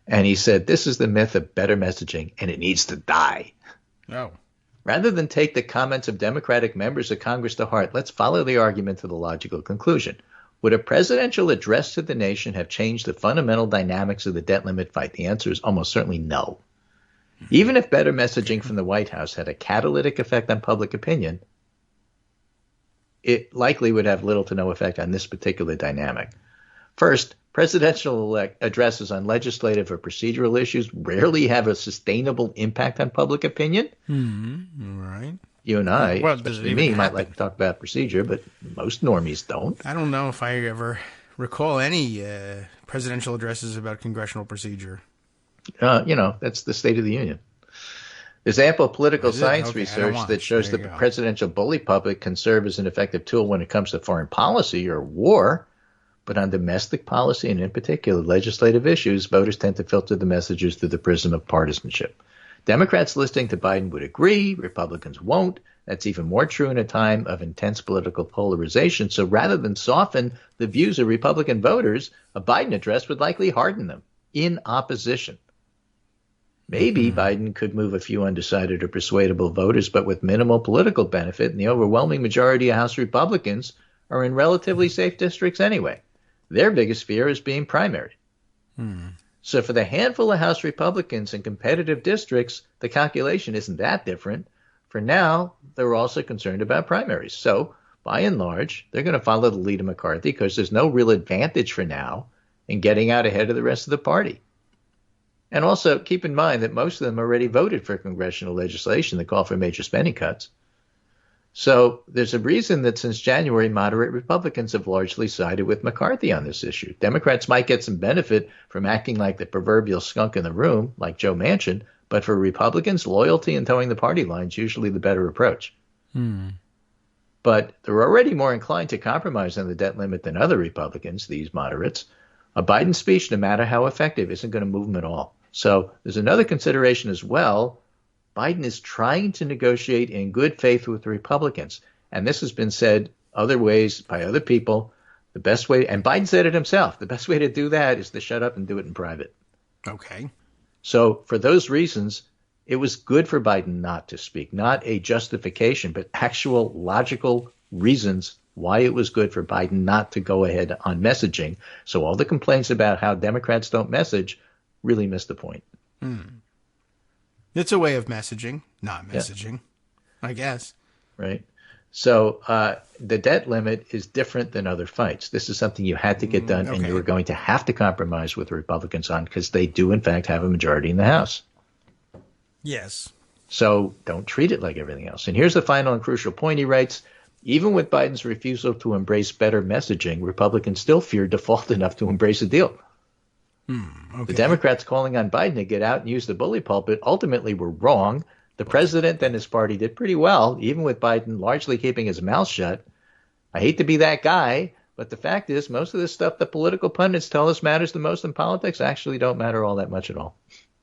And he said, this is the myth of better messaging, and it needs to die. Oh. Rather than take the comments of Democratic members of Congress to heart, let's follow the argument to the logical conclusion. Would a presidential address to the nation have changed the fundamental dynamics of the debt limit fight? The answer is almost certainly no. Even if better messaging from the White House had a catalytic effect on public opinion, it likely would have little to no effect on this particular dynamic. First, presidential addresses on legislative or procedural issues rarely have a sustainable impact on public opinion. Right. You and I, especially me, might like to talk about procedure, but most normies don't. I don't know if I ever recall any presidential addresses about congressional procedure. That's the State of the Union. There's ample political Is it? science Okay, research that shows There that you the go. presidential bully puppet can serve as an effective tool when it comes to foreign policy or war. But on domestic policy, and in particular legislative issues, voters tend to filter the messages through the prism of partisanship. Democrats listening to Biden would agree, Republicans won't. That's even more true in a time of intense political polarization. So rather than soften the views of Republican voters, a Biden address would likely harden them in opposition. Maybe Biden could move a few undecided or persuadable voters, but with minimal political benefit, and the overwhelming majority of House Republicans are in relatively safe districts anyway. Their biggest fear is being primaried. So for the handful of House Republicans in competitive districts, the calculation isn't that different. For now, they're also concerned about primaries. So by and large, they're going to follow the lead of McCarthy because there's no real advantage for now in getting out ahead of the rest of the party. And also keep in mind that most of them already voted for congressional legislation that call for major spending cuts. So there's a reason that since January, moderate Republicans have largely sided with McCarthy on this issue. Democrats might get some benefit from acting like the proverbial skunk in the room, like Joe Manchin, but for Republicans, loyalty and towing the party line is usually the better approach. But they're already more inclined to compromise on the debt limit than other Republicans, these moderates. A Biden speech, no matter how effective, isn't going to move them at all. So there's another consideration as well. Biden is trying to negotiate in good faith with the Republicans. And this has been said other ways by other people. The best way, and Biden said it himself, the best way to do that is to shut up and do it in private. Okay. So for those reasons, it was good for Biden not to speak, not a justification, but actual logical reasons why it was good for Biden not to go ahead on messaging. So all the complaints about how Democrats don't message really missed the point. It's a way of messaging, not messaging, I guess. Right. So the debt limit is different than other fights. This is something you had to get done, and you were going to have to compromise with the Republicans on because they do, in fact, have a majority in the House. Yes. So don't treat it like everything else. And here's the final and crucial point. He writes, even with Biden's refusal to embrace better messaging, Republicans still fear default enough to embrace a deal. The Democrats calling on Biden to get out and use the bully pulpit ultimately were wrong. The president and his party did pretty well, even with Biden largely keeping his mouth shut. I hate to be that guy, but the fact is most of the stuff the political pundits tell us matters the most in politics actually don't matter all that much at all.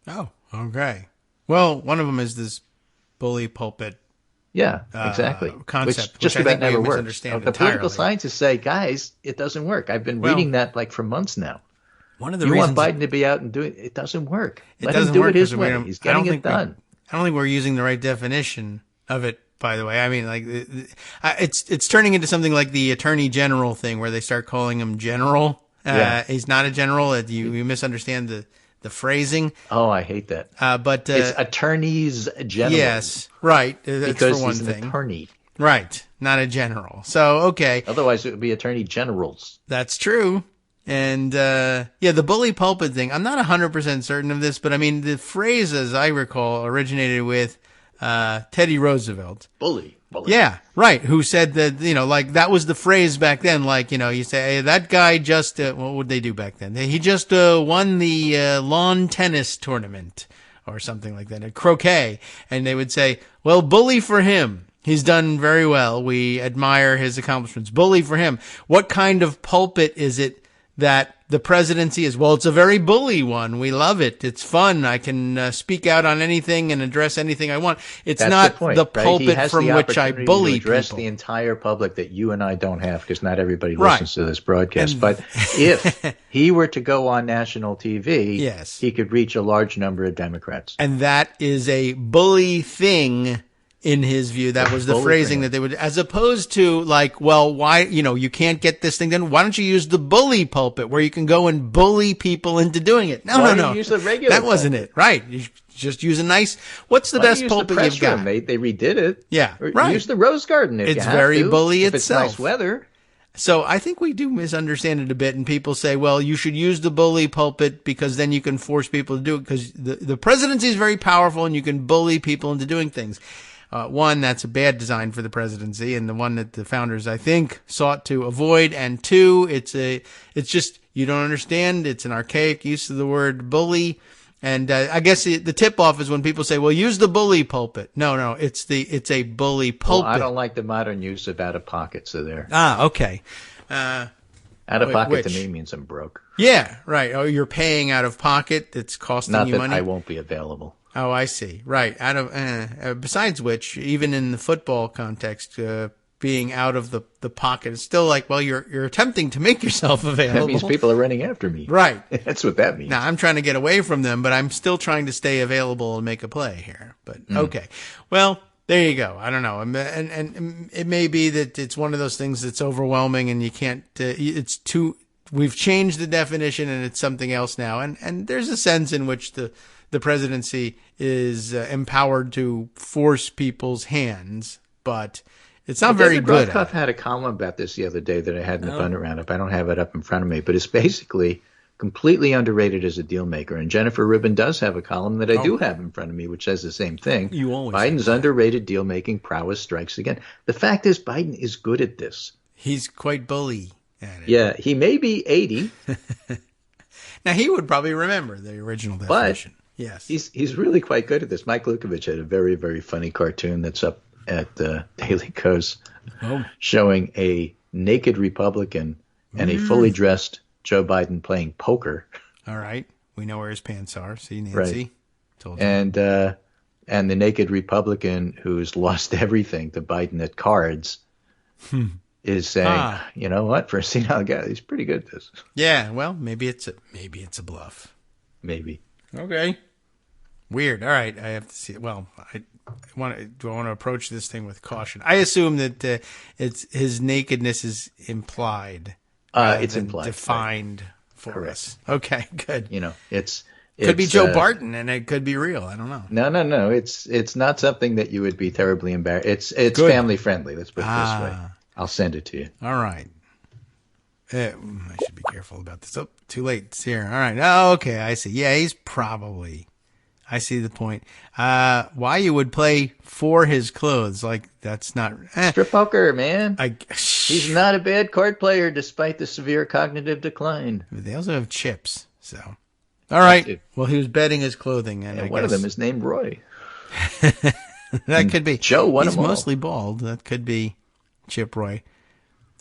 Oh, okay. Well, one of them is this bully pulpit. Yeah, exactly. Concept, which just which I about think never we works. misunderstand The political entirely. scientists say, guys, it doesn't work. I've been reading that like for months now. One of the You reasons want Biden to be out and do it. It doesn't work. Let him doesn't do work it his 'cause we way. don't- He's I don't getting it think we- done. I don't think we're using the right definition of it, by the way. I mean, like, it's turning into something like the attorney general thing where they start calling him general. He's not a general. You misunderstand the phrasing. Oh, I hate that. But it's attorneys general. yes, right. That's because for one he's an thing. attorney. Right, not a general. So, okay. Otherwise, it would be attorney generals. That's true. And, the bully pulpit thing, I'm not 100% certain of this, but I mean, the phrase, as I recall, originated with, Teddy Roosevelt. Bully. Yeah, right. Who said that, like that was the phrase back then. Like, you say, hey, that guy just, what would they do back then? He just, won the, lawn tennis tournament or something like that, croquet. And they would say, well, bully for him. He's done very well. We admire his accomplishments. Bully for him. What kind of pulpit is it that the presidency is? Well, it's a very bully one. We love it. It's fun. I can speak out on anything and address anything I want. It's That's not the point, the right? pulpit He has from the which I opportunity bully to address people. the entire public that you and I don't have because not everybody Right. listens to this broadcast. But if he were to go on national TV, Yes. he could reach a large number of Democrats. And that is a bully thing in his view. That was the Bully phrasing thing. that they would, as opposed to like, well, why, you can't get this thing done. Why don't you use the bully pulpit where you can go and bully people into doing it? No, Why no, do no. you use the regular That wasn't pulpit? it. Right. You just use a nice, what's the Why don't best you use the pulpit press you've got? room? They redid it. Yeah, Or right. Use the Rose Garden if you It's have very to, bully if itself. It's nice weather. So I think we do misunderstand it a bit, and people say, well, you should use the bully pulpit because then you can force people to do it because the presidency is very powerful and you can bully people into doing things. One, that's a bad design for the presidency and the one that the founders, I think, sought to avoid. And two, it's just, you don't understand. It's an archaic use of the word bully. And I guess the tip-off is when people say, well, use the bully pulpit. No, it's a bully pulpit. Well, I don't like the modern use of out-of-pocket, so there. Ah, okay. Out-of-pocket to me means I'm broke. Yeah, right. Oh, you're paying out of pocket. It's costing you money. Not that I won't be available. Oh, I see. Right. Besides which, even in the football context, being out of the pocket is still like, well, you're attempting to make yourself available. That means people are running after me. Right. That's what that means. Now, I'm trying to get away from them, but I'm still trying to stay available and make a play here. But okay. Well, there you go. I don't know. And it may be that it's one of those things that's overwhelming and you can't, it's too, we've changed the definition and it's something else now. And there's a sense in which the presidency is empowered to force people's hands, but it's not very good. David Rothkopf had a column about this the other day that I had in the Abundant Roundup. I don't have it up in front of me, but it's basically completely underrated as a deal maker. And Jennifer Rubin does have a column that I do have in front of me, which says the same thing. Biden's underrated deal making prowess strikes again. The fact is, Biden is good at this. He's quite bully at it. Yeah, he may be 80. Now he would probably remember the original definition. Yes, he's really quite good at this. Mike Lukovich had a very, very funny cartoon that's up at Daily Kos showing a naked Republican and a fully dressed Joe Biden playing poker. All right. We know where his pants are. See, Nancy? Right. Told you. And the naked Republican who's lost everything to Biden at cards is saying, you know what, for a senile guy, he's pretty good at this. Yeah, well, maybe it's a bluff. Maybe. Okay. Weird. All right. I have to see it. Well, do I want to approach this thing with caution? I assume that it's his nakedness is implied. It's implied. Defined for us. Okay, good. You know, it could be Joe Barton and it could be real. I don't know. No. It's not something that you would be terribly embarrassed. It's family friendly. Let's put it this way. I'll send it to you. All right. I should be careful about this. Oh, too late. It's here. All right. Oh, okay. I see. Yeah, he's probably. I see the point. Why you would play for his clothes? Like that's not strip poker, man. He's not a bad card player, despite the severe cognitive decline. They also have chips. So, all right. Well, he was betting his clothing, and one of them is named Roy. That could be Joe. He's mostly bald. That could be Chip Roy.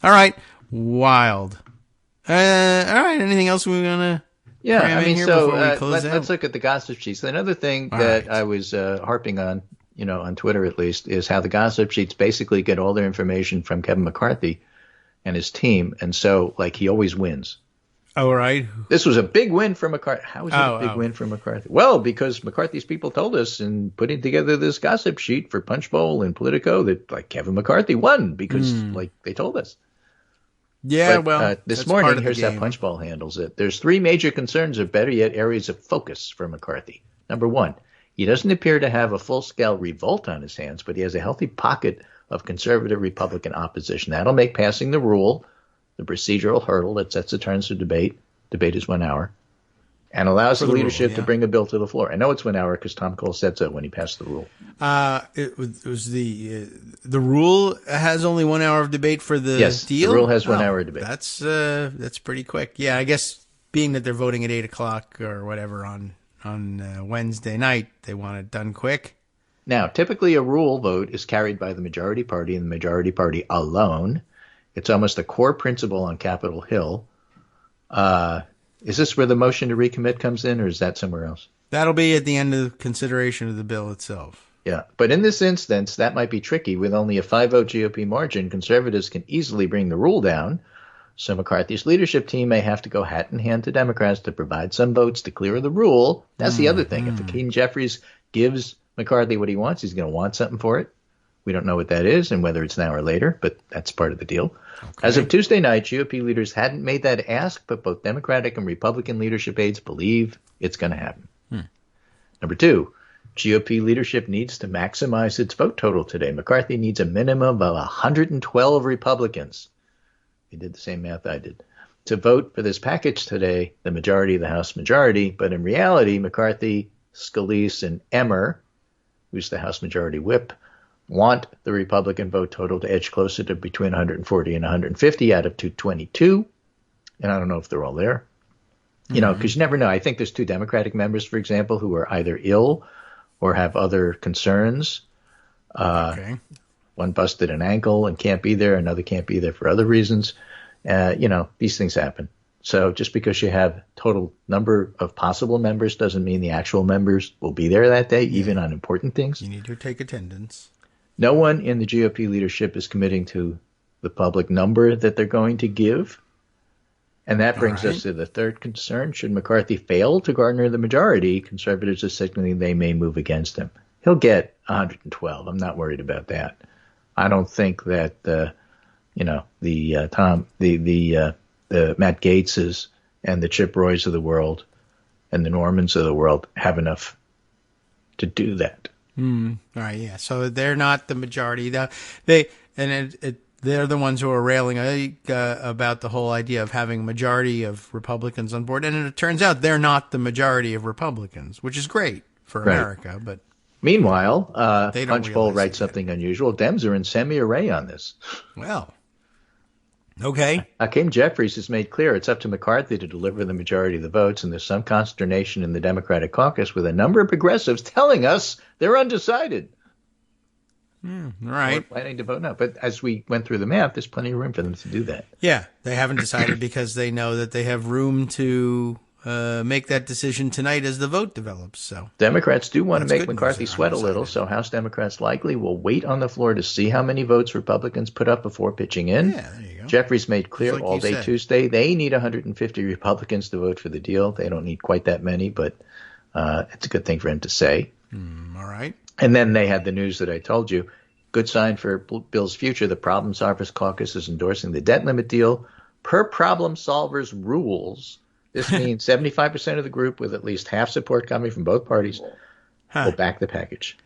All right. Wild. All right. Anything else we're gonna? Yeah, I mean, so let's look at the gossip sheets. Another thing that I was harping on, on Twitter at least, is how the gossip sheets basically get all their information from Kevin McCarthy and his team, and so he always wins. Oh, right. This was a big win for McCarthy. How is it a big win for McCarthy? Well, because McCarthy's people told us in putting together this gossip sheet for Punchbowl and Politico that Kevin McCarthy won because they told us. Yeah, this morning, here's how Punchbowl handles it. There's three major concerns, or better yet, areas of focus for McCarthy. Number one, he doesn't appear to have a full-scale revolt on his hands, but he has a healthy pocket of conservative Republican opposition. That'll make passing the rule the procedural hurdle that sets the terms of debate. Debate is 1 hour. And allows the leadership to bring a bill to the floor. I know it's 1 hour because Tom Cole said so when he passed the rule. It was the rule has only 1 hour of debate for the deal? Yes, the rule has 1 hour of debate. That's pretty quick. Yeah, I guess being that they're voting at 8 o'clock or whatever on Wednesday night, they want it done quick. Now, typically a rule vote is carried by the majority party and the majority party alone. It's almost a core principle on Capitol Hill. Is this where the motion to recommit comes in, or is that somewhere else? That'll be at the end of consideration of the bill itself. Yeah, but in this instance, that might be tricky. With only a 5-vote GOP margin, conservatives can easily bring the rule down. So McCarthy's leadership team may have to go hat in hand to Democrats to provide some votes to clear the rule. That's the other thing. If Hakeem Jeffries gives McCarthy what he wants, he's going to want something for it. We don't know what that is and whether it's now or later, but that's part of the deal. Okay. As of Tuesday night, GOP leaders hadn't made that ask, but both Democratic and Republican leadership aides believe it's going to happen. Number two, GOP leadership needs to maximize its vote total today. McCarthy needs a minimum of 112 Republicans. He did the same math I did. To vote for this package today, the majority of the House majority, but in reality, McCarthy, Scalise, and Emmer, who's the House Majority Whip, want the Republican vote total to edge closer to between 140 and 150 out of 222. And I don't know if they're all there. You know, because you never know. I think there's 2 Democratic members, for example, who are either ill or have other concerns. Okay. One busted an ankle and can't be there. Another can't be there for other reasons. You know, these things happen. So just because you have total number of possible members doesn't mean the actual members will be there that day, even on important things. You need to take attendance. No one in the GOP leadership is committing to the public number that they're going to give. And that brings us to the third concern. Should McCarthy fail to garner the majority, conservatives are signaling they may move against him. He'll get 112. I'm not worried about that. I don't think that, you know, the Matt Gaetzes and the Chip Roys of the world and the Normans of the world have enough to do that. All right, yeah. So they're not the majority. They're the ones who are railing about the whole idea of having a majority of Republicans on board. And it turns out they're not the majority of Republicans, which is great for America. But meanwhile, Punchbowl writes something unusual. Dems are in semi-array on this. Well, okay. Hakeem Jeffries has made clear it's up to McCarthy to deliver the majority of the votes, and there's some consternation in the Democratic caucus with a number of progressives telling us they're undecided. Right. We're planning to vote no. But as we went through the math, there's plenty of room for them to do that. Yeah, they haven't decided because they know that they have room to make that decision tonight as the vote develops. So Democrats do want to make McCarthy sweat a little, so House Democrats likely will wait on the floor to see how many votes Republicans put up before pitching in. Yeah, there you go. Jeffries made clear all day Tuesday they need 150 Republicans to vote for the deal. They don't need quite that many, but it's a good thing for him to say. All right. And then they had the news that I told you. Good sign for Bill's future. The Problem Solvers Caucus is endorsing the debt limit deal per Problem Solvers rules. This means 75% of the group with at least half support coming from both parties will back the package.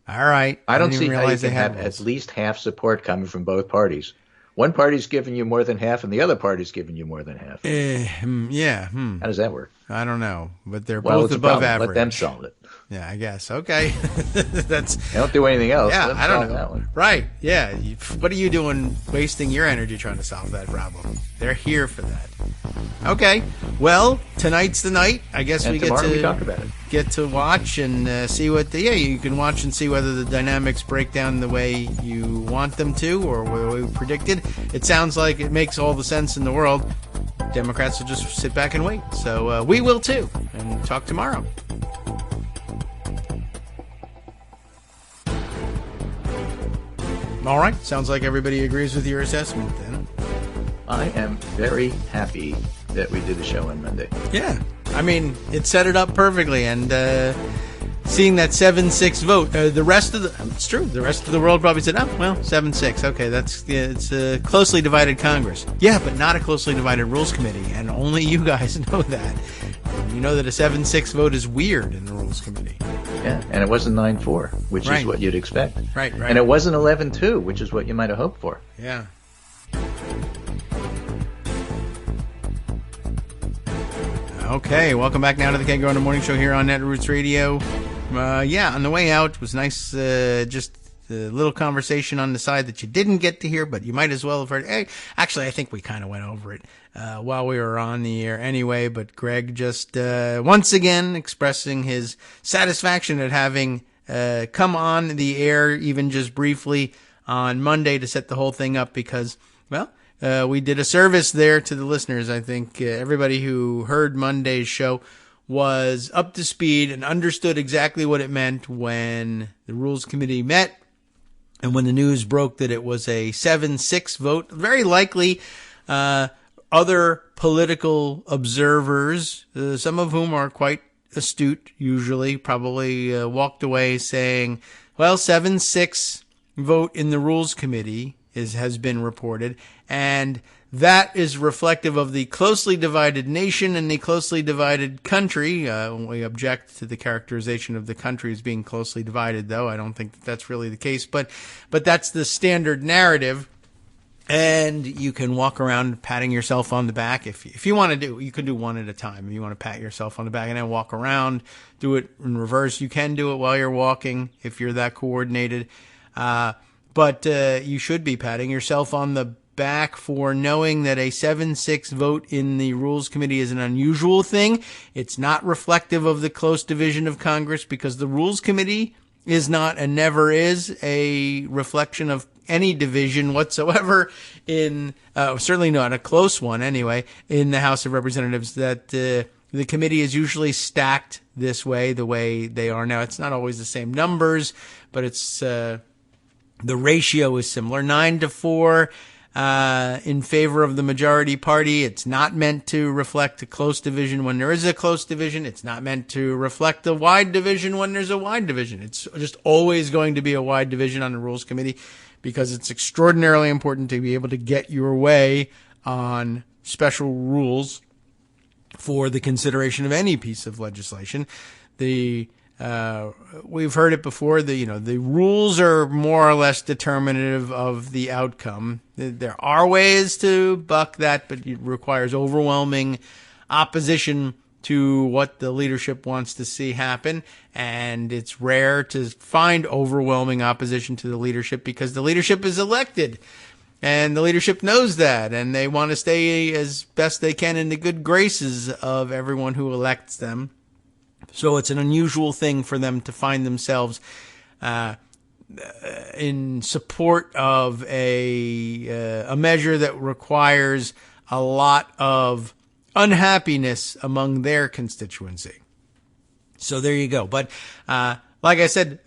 All right. I don't see how you can have at least half support coming from both parties. One party's giving you more than half and the other party's giving you more than half. Yeah. How does that work? I don't know, but they're both above average. Let them solve it. Yeah, I guess. Okay. They don't do anything else. Yeah, I don't know. That one. Right. Yeah. What are you doing wasting your energy trying to solve that problem? They're here for that. Okay. Well, tonight's the night. I guess and we get to talk about it. Get to watch and see what you can watch and see whether the dynamics break down the way you want them to or the way we predicted. It sounds like it makes all the sense in the world. Democrats will just sit back and wait. So we will too, and talk tomorrow. All right. Sounds like everybody agrees with your assessment then. I am very happy that we did the show on Monday. Yeah. I mean, it set it up perfectly. And seeing that 7-6 vote, the rest of it's true. The rest of the world probably said, oh, well, 7-6. Okay, it's a closely divided Congress. Yeah, but not a closely divided Rules Committee. And only you guys know that. You know that a 7-6 vote is weird in the Rules Committee. Yeah, and it wasn't 9-4, which is what you'd expect. Right. And it wasn't 11-2, which is what you might have hoped for. Yeah. Okay, welcome back now to the Kagro in the Morning Show here on Netroots Radio. On the way out, it was nice, just a little conversation on the side that you didn't get to hear, but you might as well have heard. Hey, actually, I think we kind of went over it while we were on the air anyway, but Greg just once again expressing his satisfaction at having come on the air even just briefly on Monday to set the whole thing up because, well, we did a service there to the listeners. I think everybody who heard Monday's show was up to speed and understood exactly what it meant when the Rules Committee met and when the news broke that it was a 7-6 vote. Very likely other political observers, some of whom are quite astute usually, probably walked away saying, well, 7-6 vote in the Rules Committee has been reported, and that is reflective of the closely divided nation and the closely divided country. We object to the characterization of the country as being closely divided, though. I don't think that's really the case, but that's the standard narrative. And you can walk around patting yourself on the back. If you want to you can do one at a time. If you want to pat yourself on the back and then walk around, do it in reverse. You can do it while you're walking if you're that coordinated. But you should be patting yourself on the back for knowing that a 7-6 vote in the Rules Committee is an unusual thing. It's not reflective of the close division of Congress, because the Rules Committee is not and never is a reflection of any division whatsoever in, certainly not a close one anyway, in the House of Representatives. That the committee is usually stacked this way, the way they are now. It's not always the same numbers, but it's the ratio is similar, 9-4 in favor of the majority party. It's not meant to reflect a close division when there is a close division. It's not meant to reflect a wide division when there's a wide division. It's just always going to be a wide division on the Rules Committee, because it's extraordinarily important to be able to get your way on special rules for the consideration of any piece of legislation. We've heard it before. The rules are more or less determinative of the outcome. There are ways to buck that, but it requires overwhelming opposition to what the leadership wants to see happen. And it's rare to find overwhelming opposition to the leadership, because the leadership is elected. And the leadership knows that, and they want to stay as best they can in the good graces of everyone who elects them. So it's an unusual thing for them to find themselves in support of a measure that requires a lot of unhappiness among their constituency. So there you go. But like I said,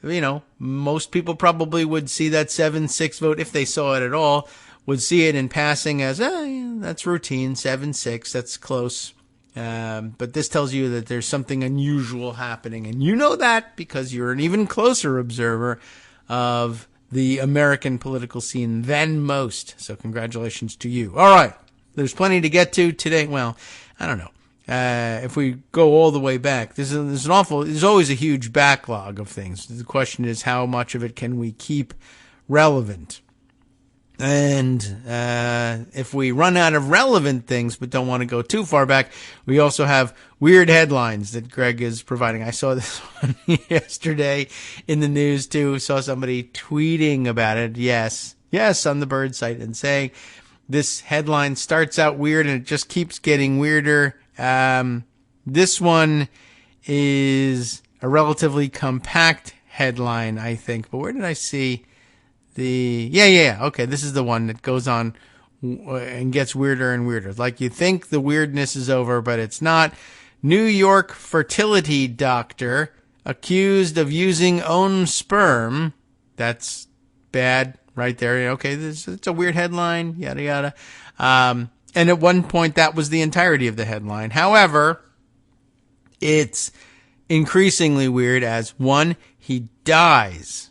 most people probably would see that 7-6 vote, if they saw it at all, would see it in passing as, that's routine, 7-6, that's close. But this tells you that there's something unusual happening. And you know that because you're an even closer observer of the American political scene than most. So congratulations to you. All right. There's plenty to get to today. Well, I don't know. If we go all the way back, there's always a huge backlog of things. The question is, how much of it can we keep relevant? And if we run out of relevant things but don't want to go too far back, we also have weird headlines that Greg is providing. I saw this one yesterday in the news too. Saw somebody tweeting about it. Yes, on the Bird site, and saying this headline starts out weird and it just keeps getting weirder. This one is a relatively compact headline, I think. But where did I see okay, this is the one that goes on and gets weirder and weirder. Like, you think the weirdness is over, but it's not. New York fertility doctor accused of using own sperm. That's bad right there. Okay, it's a weird headline, yada, yada. And at one point, that was the entirety of the headline. However, it's increasingly weird as, one, he dies.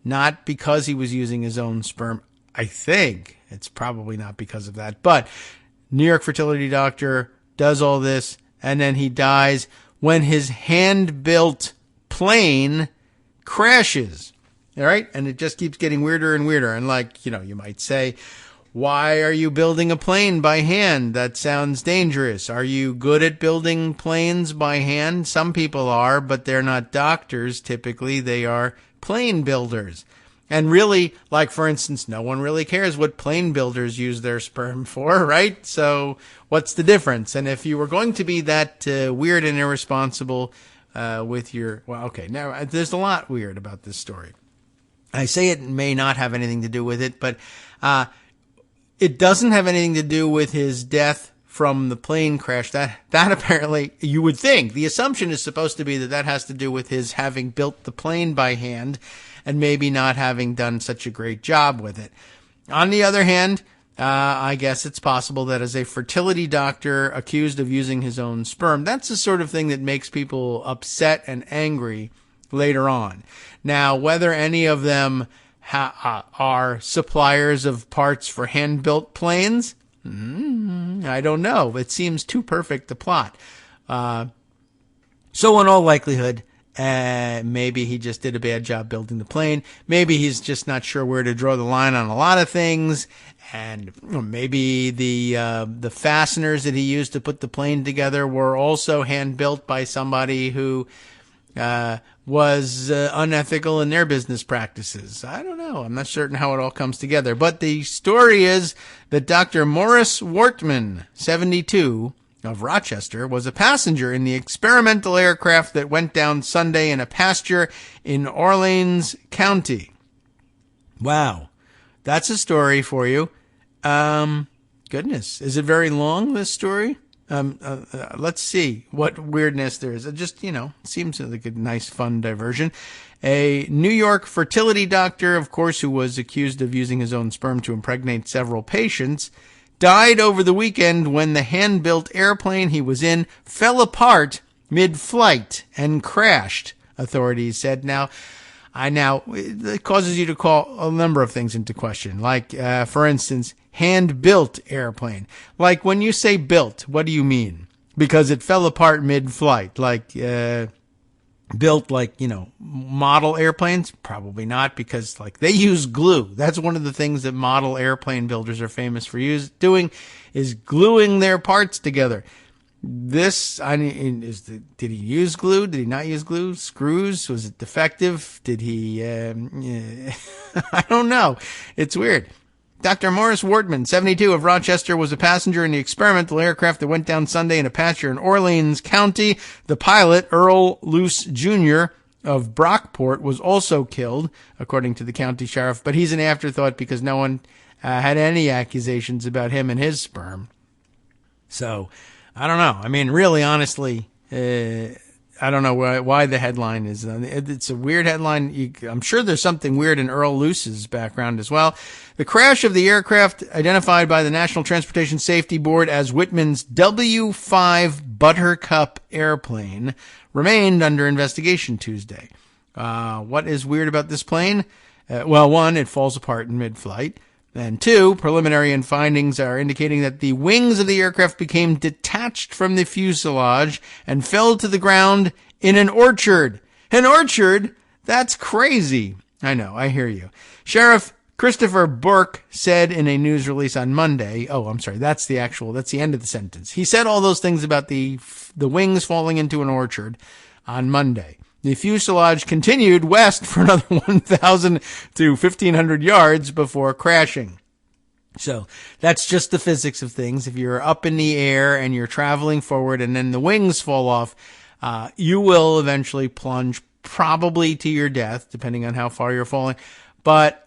Not because he was using his own sperm. I think it's probably not because of that. But New York fertility doctor does all this, and then he dies when his hand-built plane crashes. All right? And it just keeps getting weirder and weirder. And you might say, why are you building a plane by hand? That sounds dangerous. Are you good at building planes by hand? Some people are, but they're not doctors. Typically, they are plane builders. And really, for instance, no one really cares what plane builders use their sperm for, right? So what's the difference? And if you were going to be that weird and irresponsible with your... Well, okay, now there's a lot weird about this story. I say it may not have anything to do with it, but it doesn't have anything to do with his death from the plane crash. That apparently, you would think, the assumption is supposed to be that has to do with his having built the plane by hand and maybe not having done such a great job with it. On the other hand, I guess it's possible that as a fertility doctor accused of using his own sperm, that's the sort of thing that makes people upset and angry later on. Now, whether any of them are suppliers of parts for hand-built planes, I don't know. It seems too perfect to plot. So in all likelihood, maybe he just did a bad job building the plane. Maybe he's just not sure where to draw the line on a lot of things. And maybe the fasteners that he used to put the plane together were also hand-built by somebody who was unethical in their business practices. I don't know. I'm not certain how it all comes together. But the story is that Dr. Morris Wortman, 72, of Rochester, was a passenger in the experimental aircraft that went down Sunday in a pasture in Orleans County. Wow. That's a story for you. Goodness. Is it very long, this story? Let's see what weirdness there is. It just, seems like a nice, fun diversion. A New York fertility doctor, of course, who was accused of using his own sperm to impregnate several patients, died over the weekend when the hand-built airplane he was in fell apart mid-flight and crashed, authorities said. Now, it causes you to call a number of things into question, like, for instance, hand-built airplane. Like, when you say built, what do you mean? Because it fell apart mid-flight. Like, built like, model airplanes? Probably not, because, they use glue. That's one of the things that model airplane builders are famous for doing, is gluing their parts together. Did he use glue? Did he not use glue? Screws? Was it defective? Did he, I don't know. It's weird. Dr. Morris Wortman, 72, of Rochester, was a passenger in the experimental aircraft that went down Sunday in a pasture in Orleans County. The pilot, Earl Luce Jr. of Brockport, was also killed, according to the county sheriff, but he's an afterthought because no one had any accusations about him and his sperm. So, I don't know. I mean, really, honestly, I don't know why the headline is. It's a weird headline. I'm sure there's something weird in Earl Luce's background as well. The crash of the aircraft, identified by the National Transportation Safety Board as Whitman's W-5 Buttercup airplane, remained under investigation Tuesday. What is weird about this plane? One, it falls apart in mid-flight. And two, preliminary findings are indicating that the wings of the aircraft became detached from the fuselage and fell to the ground in an orchard. An orchard? That's crazy. I know, I hear you. Sheriff Christopher Burke said in a news release on Monday, that's the end of the sentence. He said all those things about the wings falling into an orchard on Monday. The fuselage continued west for another 1,000 to 1,500 yards before crashing. So that's just the physics of things. If you're up in the air and you're traveling forward and then the wings fall off, you will eventually plunge, probably to your death, depending on how far you're falling. But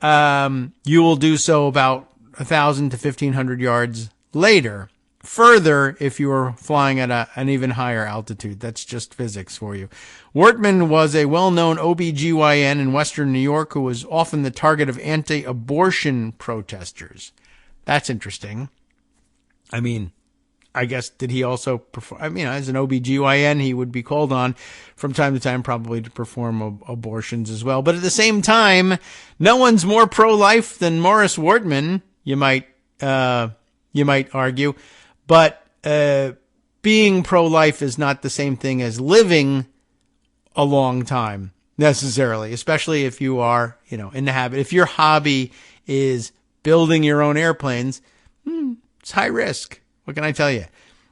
you will do so about 1,000 to 1,500 yards later. Further, if you were flying at an even higher altitude. That's just physics for you. Wortman was a well-known OBGYN in Western New York who was often the target of anti-abortion protesters. That's interesting. I mean, I guess, did he also perform, as an OBGYN, he would be called on from time to time probably to perform abortions as well. But at the same time, no one's more pro-life than Morris Wortman, you might argue. But being pro-life is not the same thing as living a long time, necessarily, especially if you are, in the habit. If your hobby is building your own airplanes, it's high risk. What can I tell you?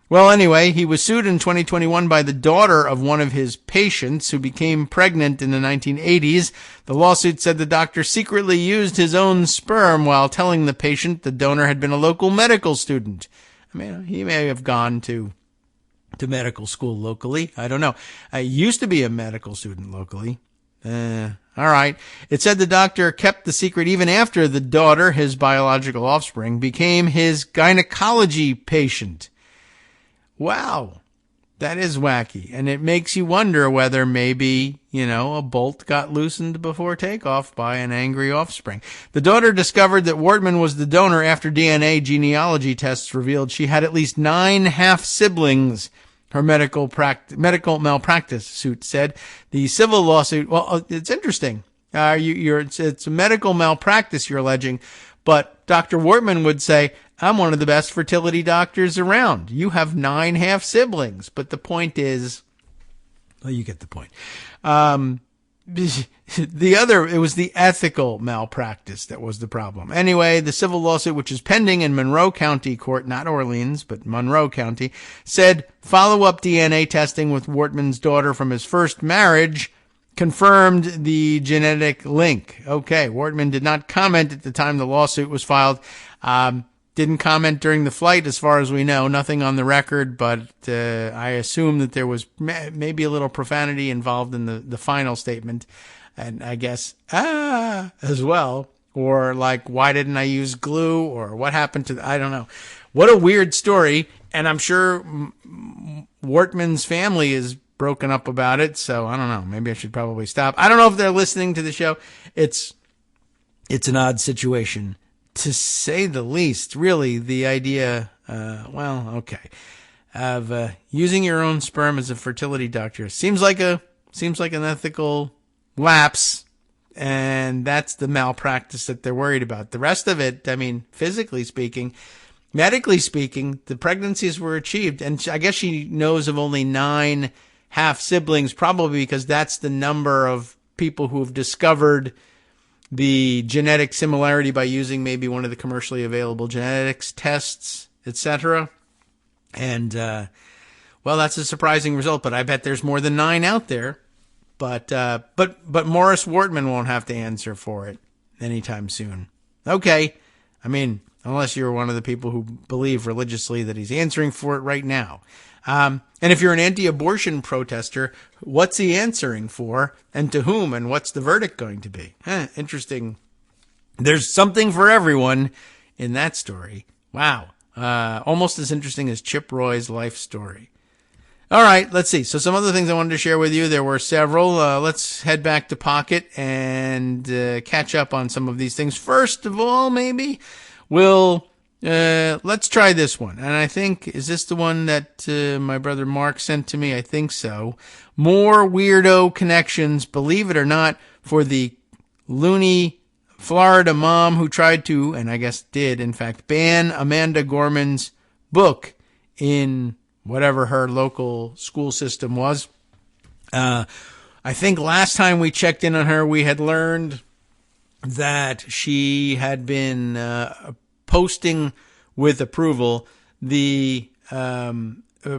Well, anyway, he was sued in 2021 by the daughter of one of his patients who became pregnant in the 1980s. The lawsuit said the doctor secretly used his own sperm while telling the patient the donor had been a local medical student. He may have gone to medical school locally. I don't know. I used to be a medical student locally. All right. It said the doctor kept the secret even after the daughter, his biological offspring, became his gynecology patient. Wow. That is wacky. And it makes you wonder whether maybe, a bolt got loosened before takeoff by an angry offspring. The daughter discovered that Wortman was the donor after DNA genealogy tests revealed she had at least 9 half-siblings, her medical malpractice suit said. The civil lawsuit, it's interesting. It's a medical malpractice you're alleging, but Dr. Wortman would say, I'm one of the best fertility doctors around. You have 9 half-siblings. But the point is, you get the point. it was the ethical malpractice that was the problem. Anyway, the civil lawsuit, which is pending in Monroe County Court, not Orleans, but Monroe County, said follow-up DNA testing with Wortman's daughter from his first marriage confirmed the genetic link. Okay, Wortman did not comment at the time the lawsuit was filed. Didn't comment during the flight, as far as we know. Nothing on the record, but I assume that there was maybe a little profanity involved in the final statement. And I guess, as well. Or like, why didn't I use glue? Or what happened to, I don't know. What a weird story. And I'm sure Wortman's family is broken up about it. So I don't know. Maybe I should probably stop. I don't know if they're listening to the show. It's an odd situation, to say the least. Really, the idea, of using your own sperm as a fertility doctor seems like an ethical lapse, and that's the malpractice that they're worried about. The rest of it, I mean, physically speaking, medically speaking, the pregnancies were achieved, and I guess she knows of only 9 half siblings, probably because that's the number of people who have discovered the genetic similarity by using maybe one of the commercially available genetics tests, etc. And, that's a surprising result, but I bet there's more than 9 out there. But Morris Wortman won't have to answer for it anytime soon. Okay. I mean, unless you're one of the people who believe religiously that he's answering for it right now. And if you're an anti-abortion protester, what's he answering for, and to whom, and what's the verdict going to be? Interesting. There's something for everyone in that story. Wow. Almost as interesting as Chip Roy's life story. All right, let's see. So some other things I wanted to share with you. There were several. Let's head back to Pocket and catch up on some of these things. First of all, maybe let's try this one. And I think, is this the one that my brother Mark sent to me? I think so. More weirdo connections, believe it or not, for the loony Florida mom who tried to, and I guess did, in fact, ban Amanda Gorman's book in whatever her local school system was. I think last time we checked in on her, we had learned that she had been posting with approval the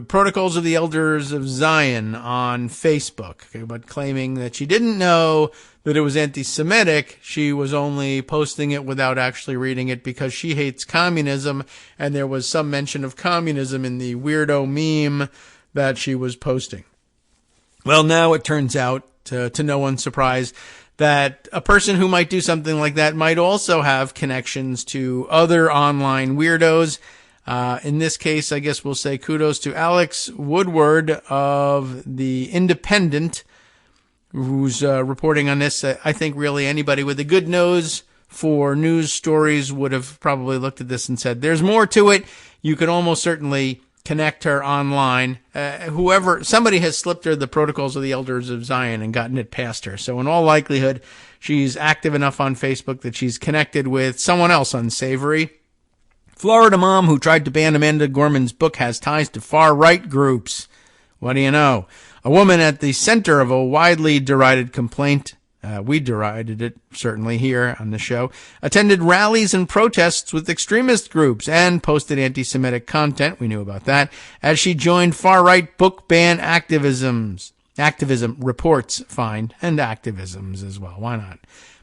Protocols of the Elders of Zion on Facebook, but claiming that she didn't know that it was anti-Semitic. She was only posting it without actually reading it because she hates communism, and there was some mention of communism in the weirdo meme that she was posting. Well, now it turns out, to no one's surprise, that a person who might do something like that might also have connections to other online weirdos. In this case, I guess we'll say kudos to Alex Woodward of The Independent, who's reporting on this. I think really anybody with a good nose for news stories would have probably looked at this and said, there's more to it. You could almost certainly connect her online. Somebody has slipped her the Protocols of the Elders of Zion and gotten it past her. So in all likelihood, she's active enough on Facebook that she's connected with someone else unsavory. Florida mom who tried to ban Amanda Gorman's book has ties to far-right groups. What do you know? A woman at the center of a widely derided complaint, we derided it certainly here on the show, attended rallies and protests with extremist groups and posted anti-Semitic content, we knew about that, as she joined far-right book ban activism, reports find, and activisms as well. Why not?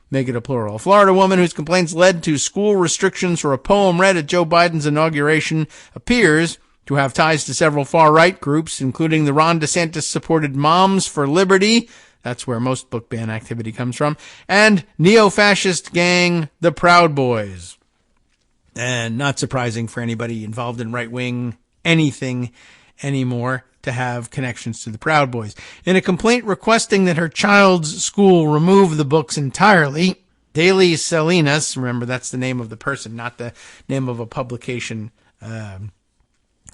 Make it a plural. A Florida woman whose complaints led to school restrictions for a poem read at Joe Biden's inauguration appears to have ties to several far-right groups, including the Ron DeSantis-supported Moms for Liberty, that's where most book ban activity comes from, and neo-fascist gang, the Proud Boys. And not surprising for anybody involved in right-wing anything anymore to have connections to the Proud Boys. In a complaint requesting that her child's school remove the books entirely, Daily Salinas, remember that's the name of the person, not the name of a publication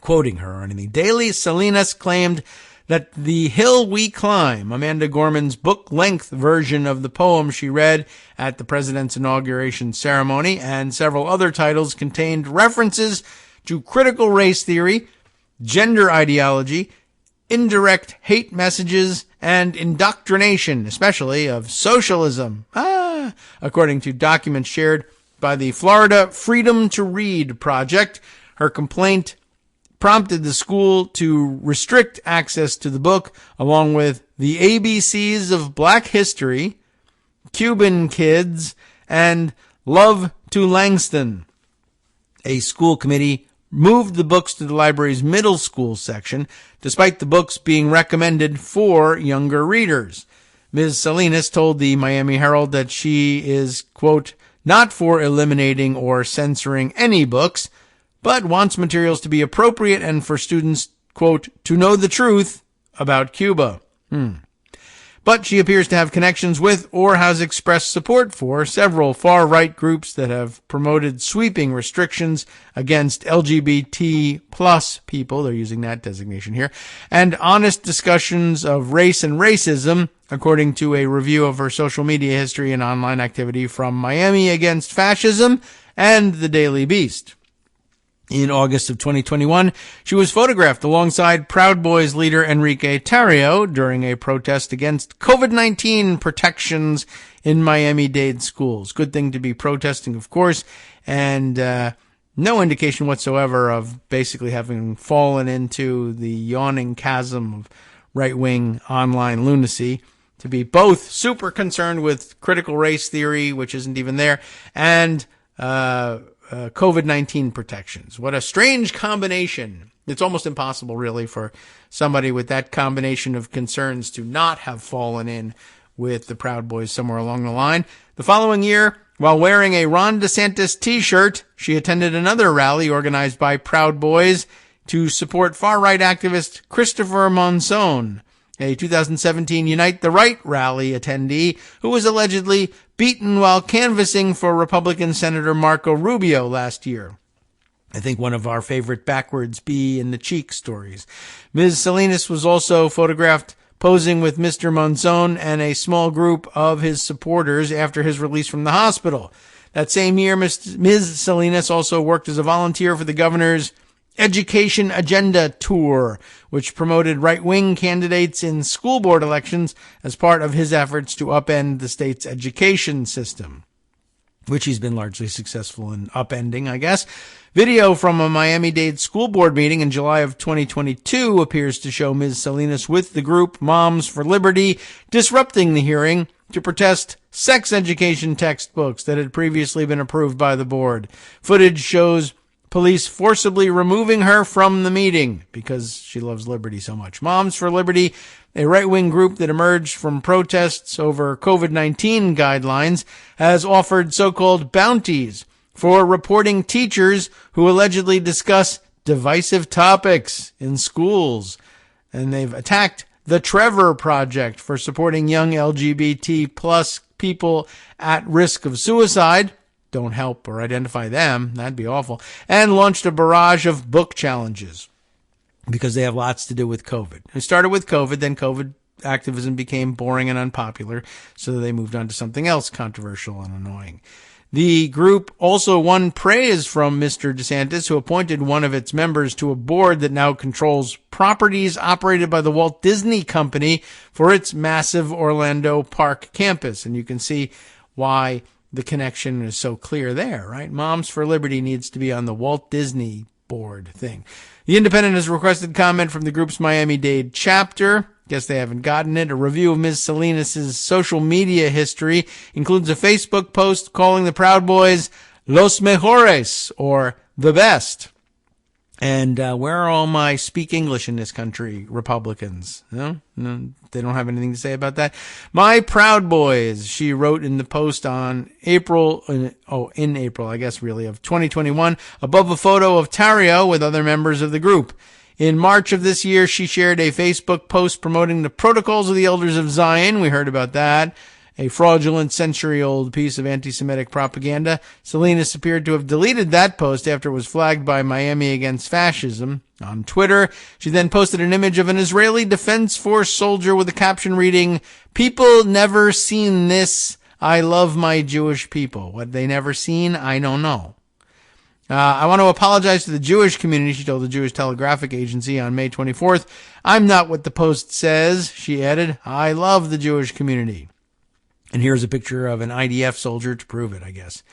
quoting her or anything. Daily Salinas claimed that The Hill We Climb, Amanda Gorman's book-length version of the poem she read at the president's inauguration ceremony, and several other titles contained references to critical race theory, gender ideology, indirect hate messages, and indoctrination, especially of socialism, according to documents shared by the Florida Freedom to Read Project. Her complaint prompted the school to restrict access to the book, along with the ABCs of Black History, Cuban Kids, and Love to Langston. A school committee moved the books to the library's middle school section, despite the books being recommended for younger readers. Ms. Salinas told the Miami Herald that she is, quote, not for eliminating or censoring any books, but wants materials to be appropriate and for students, quote, to know the truth about Cuba. But she appears to have connections with or has expressed support for several far-right groups that have promoted sweeping restrictions against LGBT plus people, they're using that designation here, and honest discussions of race and racism, according to a review of her social media history and online activity from Miami Against Fascism and the Daily Beast. In August of 2021, she was photographed alongside Proud Boys leader Enrique Tarrio during a protest against COVID-19 protections in Miami-Dade schools. Good thing to be protesting, of course, and no indication whatsoever of basically having fallen into the yawning chasm of right-wing online lunacy, to be both super concerned with critical race theory, which isn't even there, and COVID-19 protections. What a strange combination. It's almost impossible, really, for somebody with that combination of concerns to not have fallen in with the Proud Boys somewhere along the line. The following year, while wearing a Ron DeSantis t-shirt, she attended another rally organized by Proud Boys to support far-right activist Christopher Monzon, a 2017 Unite the Right rally attendee who was allegedly beaten while canvassing for Republican Senator Marco Rubio last year. I think one of our favorite backwards bee in the cheek stories. Ms. Salinas was also photographed posing with Mr. Monzon and a small group of his supporters after his release from the hospital. That same year, Ms. Salinas also worked as a volunteer for the governor's Education Agenda Tour, which promoted right-wing candidates in school board elections as part of his efforts to upend the state's education system, which he's been largely successful in upending, I guess. Video from a Miami-Dade school board meeting in July of 2022 appears to show Ms. Salinas with the group Moms for Liberty disrupting the hearing to protest sex education textbooks that had previously been approved by the board. Footage shows police forcibly removing her from the meeting because she loves liberty so much. Moms for Liberty, a right-wing group that emerged from protests over COVID-19 guidelines, has offered so-called bounties for reporting teachers who allegedly discuss divisive topics in schools. And they've attacked the Trevor Project for supporting young LGBT plus people at risk of suicide. Don't help or identify them. That'd be awful. And launched a barrage of book challenges because they have lots to do with COVID. It started with COVID, then COVID activism became boring and unpopular, so they moved on to something else controversial and annoying. The group also won praise from Mr. DeSantis, who appointed one of its members to a board that now controls properties operated by the Walt Disney Company for its massive Orlando Park campus. And you can see why the connection is so clear there, right? Moms for Liberty needs to be on the Walt Disney board thing. The Independent has requested comment from the group's Miami-Dade chapter. Guess they haven't gotten it. A review of Ms. Salinas' social media history includes a Facebook post calling the Proud Boys Los Mejores, or the best. And where are all my speak English in this country Republicans? No, they don't have anything to say about that. My Proud Boys, she wrote in the post on April, I guess really, of 2021, above a photo of Tarrio with other members of the group. In March of this year, she shared a Facebook post promoting the Protocols of the Elders of Zion. We heard about that. A fraudulent century-old piece of anti-Semitic propaganda. Salinas appeared to have deleted that post after it was flagged by Miami Against Fascism on Twitter. She then posted an image of an Israeli Defense Force soldier with a caption reading, "People never seen this. I love my Jewish people." What they never seen, I don't know. I want to apologize to the Jewish community, she told the Jewish Telegraphic Agency on May 24th. I'm not what the Post says, she added. I love the Jewish community. And here's a picture of an IDF soldier to prove it, I guess.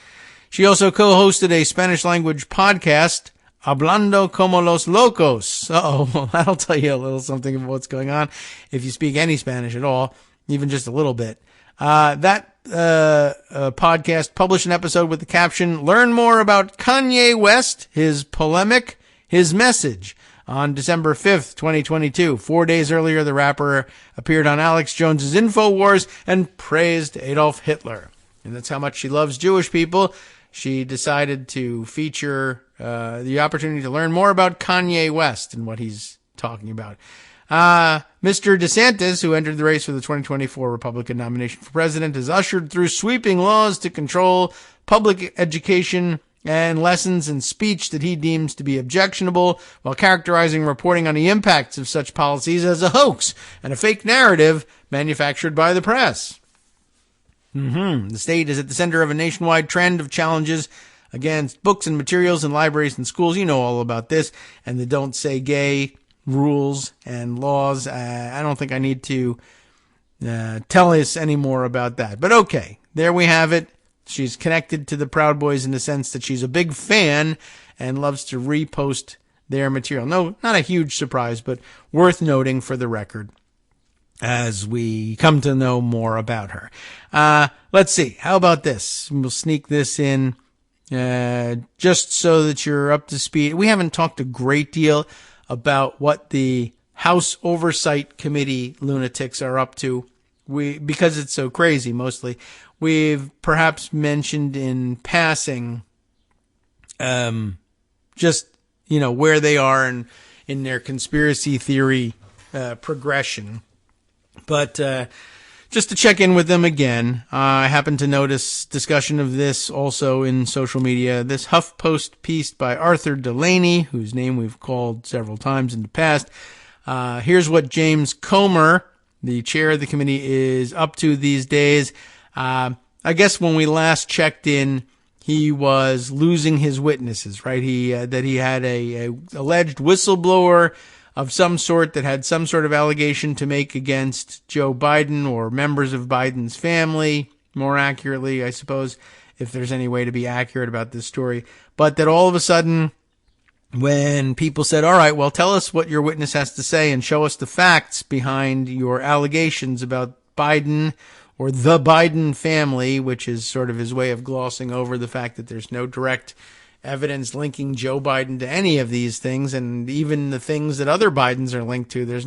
She also co-hosted a Spanish-language podcast, Hablando como los locos. Well, that'll tell you a little something of what's going on if you speak any Spanish at all, even just a little bit. That podcast published an episode with the caption, Learn more about Kanye West, his polemic, his message, on December 5th, 2022. 4 days earlier, the rapper appeared on Alex Jones's InfoWars and praised Adolf Hitler. And that's how much she loves Jewish people. She decided to feature the opportunity to learn more about Kanye West and what he's talking about. Mr. DeSantis, who entered the race for the 2024 Republican nomination for president, has ushered through sweeping laws to control public education and lessons in speech that he deems to be objectionable, while characterizing reporting on the impacts of such policies as a hoax and a fake narrative manufactured by the press. The state is at the center of a nationwide trend of challenges against books and materials in libraries and schools. You know all about this, and the Don't Say Gay rules and laws. I don't think I need to tell us any more about that. But okay, there we have it. She's connected to the Proud Boys in the sense that she's a big fan and loves to repost their material. No, not a huge surprise, but worth noting for the record as we come to know more about her. Let's see. How about this? We'll sneak this in just so that you're up to speed. We haven't talked a great deal about what the House Oversight Committee lunatics are up to. Because it's so crazy, mostly. We've perhaps mentioned in passing, just, where they are in their conspiracy theory, progression. But, just to check in with them again, I happened to notice discussion of this also in social media. This HuffPost piece by Arthur Delaney, whose name we've called several times in the past. Here's what James Comer, the chair of the committee, is up to these days. I guess when we last checked in, he was losing his witnesses, right? That he had a alleged whistleblower of some sort that had some sort of allegation to make against Joe Biden or members of Biden's family, more accurately, I suppose, if there's any way to be accurate about this story. But that all of a sudden, when people said, all right, well, tell us what your witness has to say and show us the facts behind your allegations about Biden or the Biden family, which is sort of his way of glossing over the fact that there's no direct evidence linking Joe Biden to any of these things, and even the things that other Bidens are linked to, there's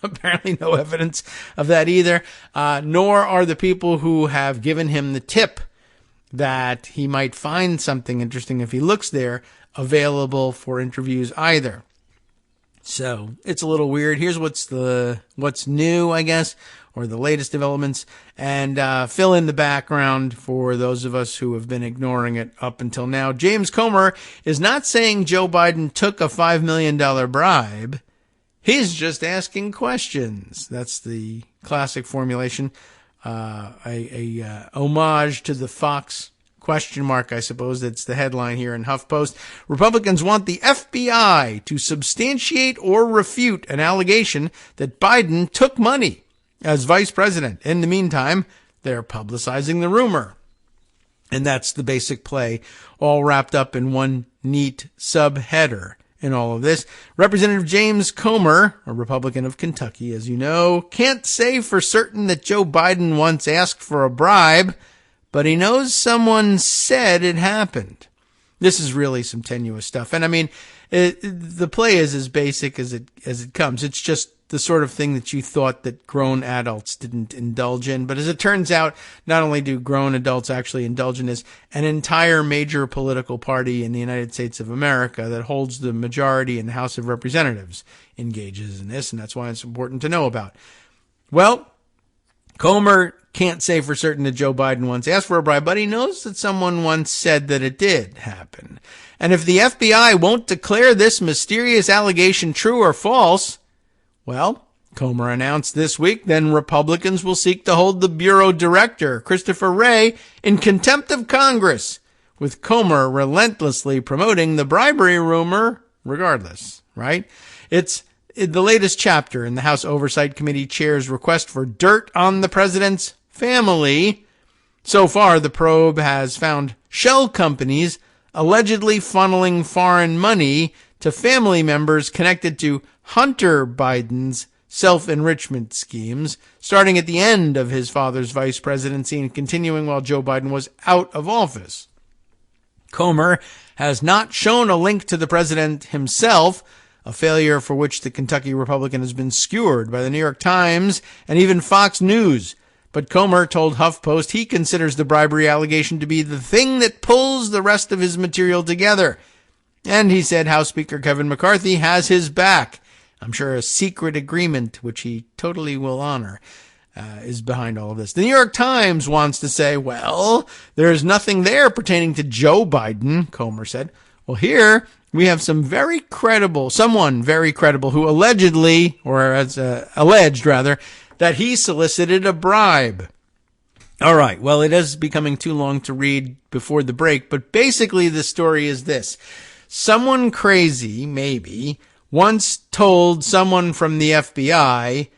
apparently no evidence of that either, nor are the people who have given him the tip that he might find something interesting if he looks there available for interviews either. So it's a little weird. Here's what's new, I guess, or the latest developments, and fill in the background for those of us who have been ignoring it up until now. James Comer is not saying Joe Biden took a $5 million bribe. He's just asking questions. That's the classic formulation, a homage to the Fox question mark, I suppose. That's the headline here in HuffPost. Republicans want the FBI to substantiate or refute an allegation that Biden took money as vice president. In the meantime, they're publicizing the rumor. And that's the basic play, all wrapped up in one neat subheader in all of this. Representative James Comer, a Republican of Kentucky, as you know, can't say for certain that Joe Biden once asked for a bribe, but he knows someone said it happened. This is really some tenuous stuff. And I mean, the play is as basic as it comes. It's just the sort of thing that you thought that grown adults didn't indulge in. But as it turns out, not only do grown adults actually indulge in this, an entire major political party in the United States of America that holds the majority in the House of Representatives engages in this, and that's why it's important to know about. Well, Comer can't say for certain that Joe Biden once asked for a bribe, but he knows that someone once said that it did happen. And if the FBI won't declare this mysterious allegation true or false, well, Comer announced this week, then Republicans will seek to hold the Bureau Director, Christopher Wray, in contempt of Congress, with Comer relentlessly promoting the bribery rumor regardless, right? It's the latest chapter in the House Oversight Committee chair's request for dirt on the president's family. So far, the probe has found shell companies allegedly funneling foreign money to family members connected to Hunter Biden's self-enrichment schemes, starting at the end of his father's vice presidency and continuing while Joe Biden was out of office. Comer has not shown a link to the president himself, a failure for which the Kentucky Republican has been skewered by the New York Times and even Fox News. But Comer told HuffPost he considers the bribery allegation to be the thing that pulls the rest of his material together. And he said House Speaker Kevin McCarthy has his back. I'm sure a secret agreement, which he totally will honor, is behind all of this. The New York Times wants to say, well, there's nothing there pertaining to Joe Biden, Comer said. Well, here we have someone very credible who allegedly, or as alleged rather, that he solicited a bribe. All right, well, it is becoming too long to read before the break, but basically the story is this. Someone crazy, maybe, once told someone from the FBI,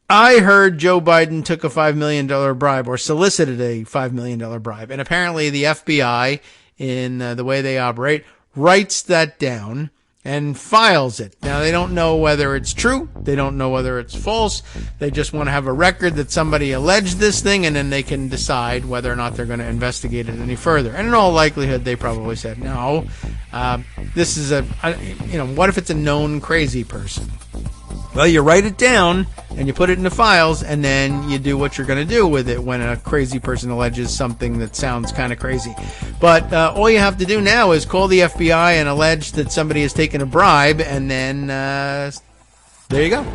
I heard Joe Biden took a $5 million bribe or solicited a $5 million bribe. And apparently the FBI, in the way they operate, writes that down and files it. Now, they don't know whether it's true. They don't know whether it's false. They just want to have a record that somebody alleged this thing, and then they can decide whether or not they're going to investigate it any further. And in all likelihood, they probably said, no, this is what if it's a known crazy person? Well, you write it down and you put it in the files, and then you do what you're going to do with it when a crazy person alleges something that sounds kind of crazy. But all you have to do now is call the FBI and allege that somebody has taken a bribe, and then there you go.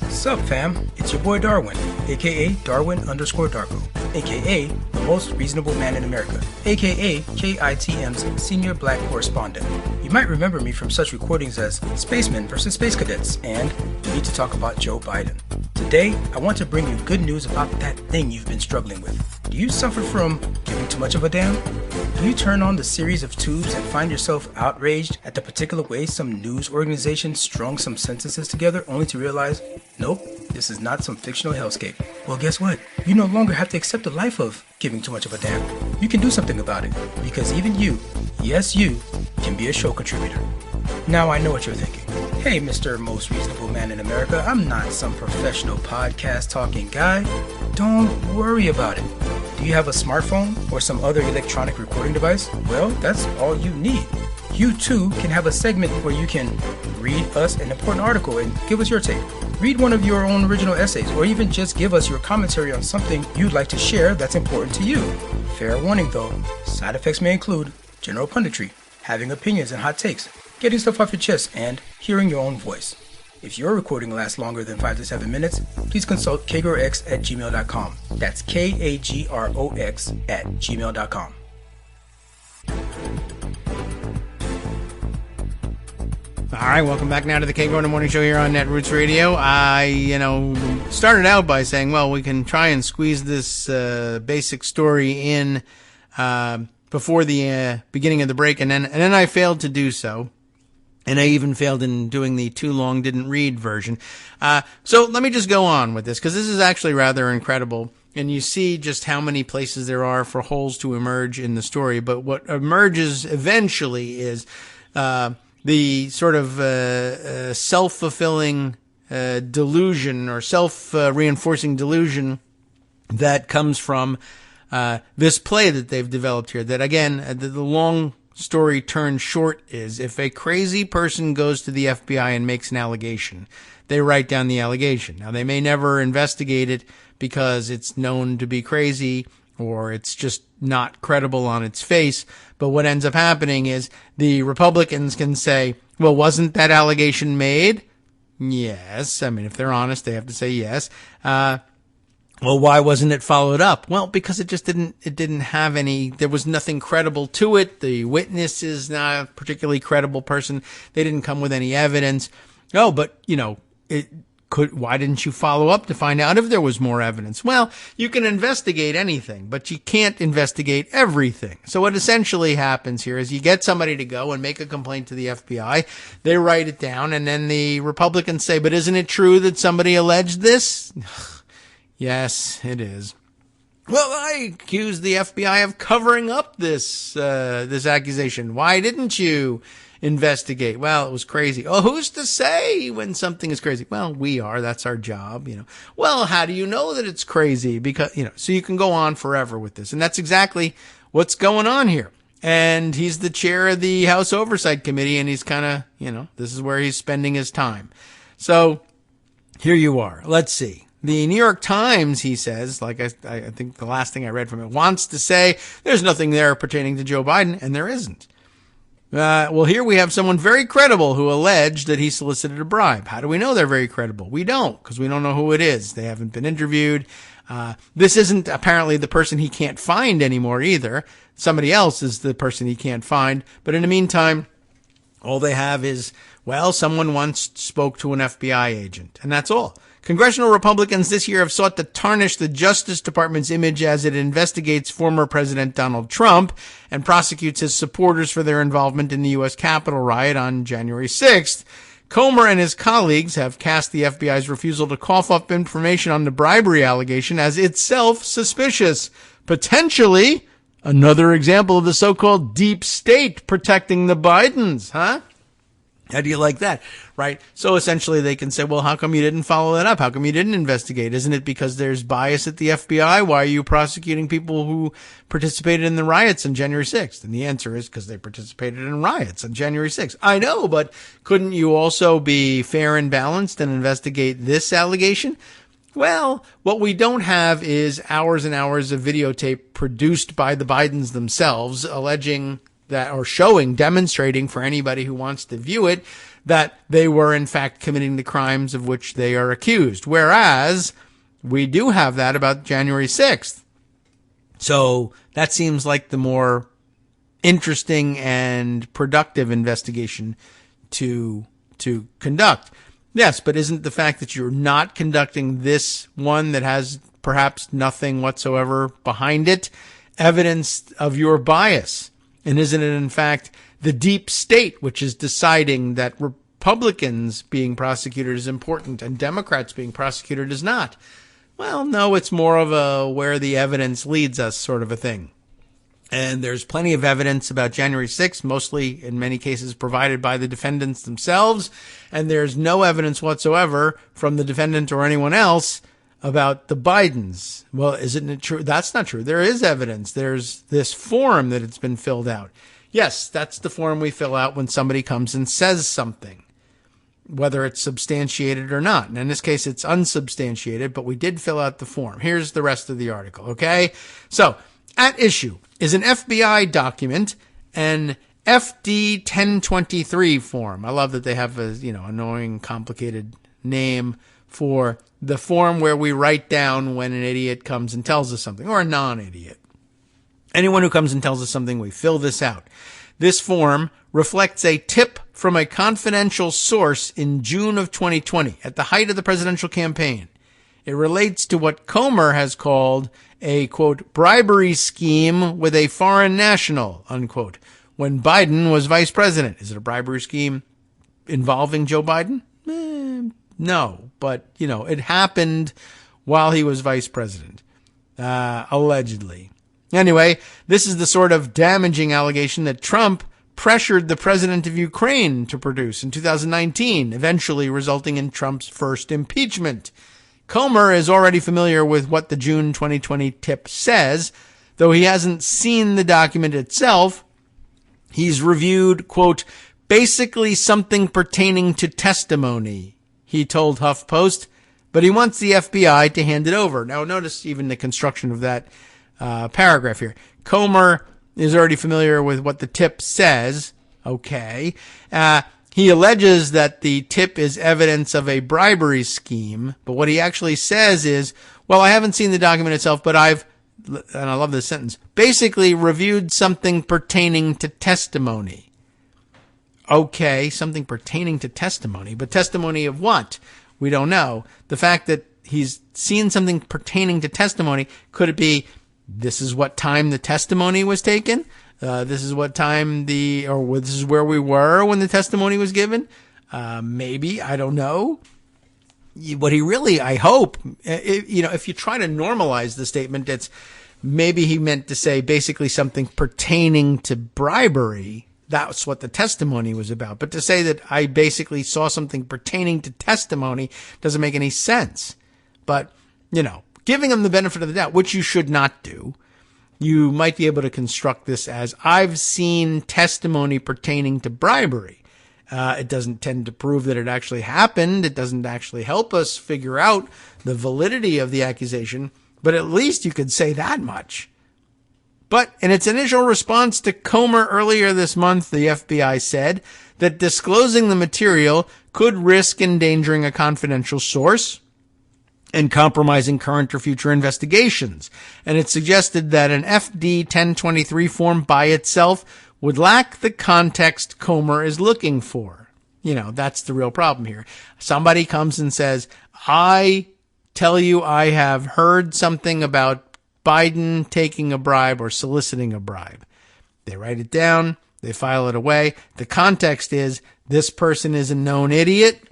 Sup fam, it's your boy Darwin, aka Darwin_Darko, aka the most reasonable man in America, aka KITM's senior black correspondent. You might remember me from such recordings as Spacemen vs. Space Cadets and We Need to Talk About Joe Biden. Today, I want to bring you good news about that thing you've been struggling with. Do you suffer from giving too much of a damn? Do you turn on the series of tubes and find yourself outraged at the particular way some news organization strung some sentences together only to realize, nope, this is not some fictional hellscape? Well, guess what? You no longer have to accept the life of giving too much of a damn. You can do something about it, because even you, yes you, can be a show contributor. Now I know what you're thinking. Hey, Mr. Most Reasonable Man in America, I'm not some professional podcast talking guy. Don't worry about it. Do you have a smartphone or some other electronic recording device? Well, that's all you need. You too can have a segment where you can read us an important article and give us your take. Read one of your own original essays, or even just give us your commentary on something you'd like to share that's important to you. Fair warning though, side effects may include general punditry, having opinions and hot takes, getting stuff off your chest, and hearing your own voice. If your recording lasts longer than 5 to 7 minutes, please consult kagrox@gmail.com. That's KAGROX@gmail.com. All right, welcome back now to the Kagro in the Morning Show here on Netroots Radio. I, started out by saying, well, we can try and squeeze this basic story in before the beginning of the break, and then I failed to do so. And I even failed in doing the too long didn't read version. So let me just go on with this, because this is actually rather incredible. And you see just how many places there are for holes to emerge in the story. But what emerges eventually is the sort of self-fulfilling delusion or self-reinforcing delusion that comes from this play that they've developed here. That, again, the long story turned short is, if a crazy person goes to the FBI and makes an allegation, they write down the allegation. Now, they may never investigate it because it's known to be crazy or it's just not credible on its face. But what ends up happening is the Republicans can say, well, wasn't that allegation made? Yes. I mean, if they're honest, they have to say yes. Well, why wasn't it followed up? Well, because it didn't have any, there was nothing credible to it. The witness is not a particularly credible person. They didn't come with any evidence. Oh, but, Why didn't you follow up to find out if there was more evidence? Well, you can investigate anything, but you can't investigate everything. So what essentially happens here is you get somebody to go and make a complaint to the FBI. They write it down, and then the Republicans say, but isn't it true that somebody alleged this? Yes, it is. Well, I accuse the FBI of covering up this accusation. Why didn't you investigate? Well, it was crazy. Oh, who's to say when something is crazy? Well, we are. That's our job, Well, how do you know that it's crazy? Because, so you can go on forever with this. And that's exactly what's going on here. And he's the chair of the House Oversight Committee, and he's kind of, this is where he's spending his time. So here you are. Let's see. The New York Times, he says, like I think the last thing I read from it, wants to say there's nothing there pertaining to Joe Biden, and there isn't. Well, here we have someone very credible who alleged that he solicited a bribe. How do we know they're very credible? We don't, because we don't know who it is. They haven't been interviewed. This isn't apparently the person he can't find anymore either. Somebody else is the person he can't find. But in the meantime, all they have is, well, someone once spoke to an FBI agent, and that's all. Congressional Republicans this year have sought to tarnish the Justice Department's image as it investigates former President Donald Trump and prosecutes his supporters for their involvement in the U.S. Capitol riot on January 6th. Comer and his colleagues have cast the FBI's refusal to cough up information on the bribery allegation as itself suspicious. Potentially another example of the so-called deep state protecting the Bidens, huh? How do you like that, right? So essentially they can say, well, how come you didn't follow that up? How come you didn't investigate? Isn't it because there's bias at the FBI? Why are you prosecuting people who participated in the riots on January 6th? And the answer is because they participated in riots on January 6th. I know, but couldn't you also be fair and balanced and investigate this allegation? Well, what we don't have is hours and hours of videotape produced by the Bidens themselves alleging that, or demonstrating for anybody who wants to view it, that they were in fact committing the crimes of which they are accused. Whereas we do have that about January 6th. So that seems like the more interesting and productive investigation to conduct. Yes, but isn't the fact that you're not conducting this one that has perhaps nothing whatsoever behind it evidence of your bias? And isn't it, in fact, the deep state which is deciding that Republicans being prosecuted is important and Democrats being prosecuted is not? Well, no, it's more of a where the evidence leads us sort of a thing. And there's plenty of evidence about January 6th, mostly in many cases provided by the defendants themselves. And there's no evidence whatsoever from the defendant or anyone else about the Bidens. Well, isn't it true? That's not true. There is evidence. There's this form that it's been filled out. Yes, that's the form we fill out when somebody comes and says something, whether it's substantiated or not. And in this case, it's unsubstantiated, but we did fill out the form. Here's the rest of the article, okay? So, at issue is an FBI document, an FD 1023 form. I love that they have a, annoying, complicated name for the form where we write down when an idiot comes and tells us something, or a non-idiot. Anyone who comes and tells us something, we fill this out. This form reflects a tip from a confidential source in June of 2020, at the height of the presidential campaign. It relates to what Comer has called a, quote, bribery scheme with a foreign national, unquote, when Biden was vice president. Is it a bribery scheme involving Joe Biden? No, but, it happened while he was vice president, allegedly. Anyway, this is the sort of damaging allegation that Trump pressured the president of Ukraine to produce in 2019, eventually resulting in Trump's first impeachment. Comer is already familiar with what the June 2020 tip says, though he hasn't seen the document itself. He's reviewed, quote, basically something pertaining to testimony, he told HuffPost, but he wants the FBI to hand it over. Now, notice even the construction of that paragraph here. Comer is already familiar with what the tip says. Okay. He alleges that the tip is evidence of a bribery scheme, but what he actually says is, well, I haven't seen the document itself, but I've, and I love this sentence, basically reviewed something pertaining to testimony. Okay, something pertaining to testimony, but testimony of what? We don't know. The fact that he's seen something pertaining to testimony, could it be this is what time the testimony was taken? This is what time this is where we were when the testimony was given? Maybe, I don't know. What he really, I hope, if you try to normalize the statement, it's maybe he meant to say basically something pertaining to bribery. That's what the testimony was about. But to say that I basically saw something pertaining to testimony doesn't make any sense. But, giving him the benefit of the doubt, which you should not do, you might be able to construct this as I've seen testimony pertaining to bribery. It doesn't tend to prove that it actually happened. It doesn't actually help us figure out the validity of the accusation, but at least you could say that much. But in its initial response to Comer earlier this month, the FBI said that disclosing the material could risk endangering a confidential source and compromising current or future investigations. And it suggested that an FD 1023 form by itself would lack the context Comer is looking for. That's the real problem here. Somebody comes and says, I tell you I have heard something about Biden taking a bribe or soliciting a bribe. They write it down. They file it away. The context is this person is a known idiot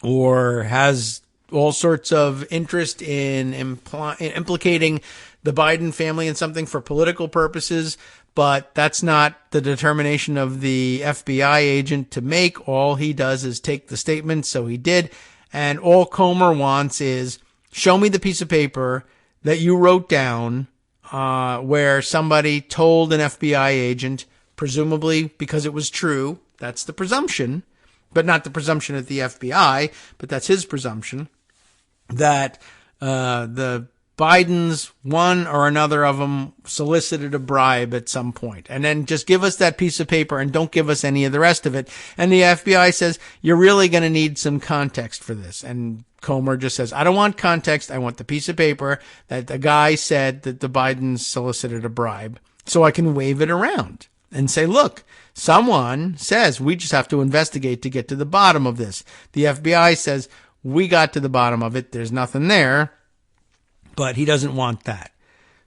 or has all sorts of interest in implicating the Biden family in something for political purposes. But that's not the determination of the FBI agent to make. All he does is take the statement. So he did. And all Comer wants is show me the piece of paper that you wrote down where somebody told an FBI agent, presumably because it was true. That's the presumption, but not the presumption at the FBI, but that's his presumption that the Bidens, one or another of them, solicited a bribe at some point. And then just give us that piece of paper and don't give us any of the rest of it. And the FBI says, you're really going to need some context for this. And Comer just says, I don't want context. I want the piece of paper that the guy said that the Bidens solicited a bribe so I can wave it around and say, look, someone says we just have to investigate to get to the bottom of this. The FBI says we got to the bottom of it. There's nothing there. But he doesn't want that.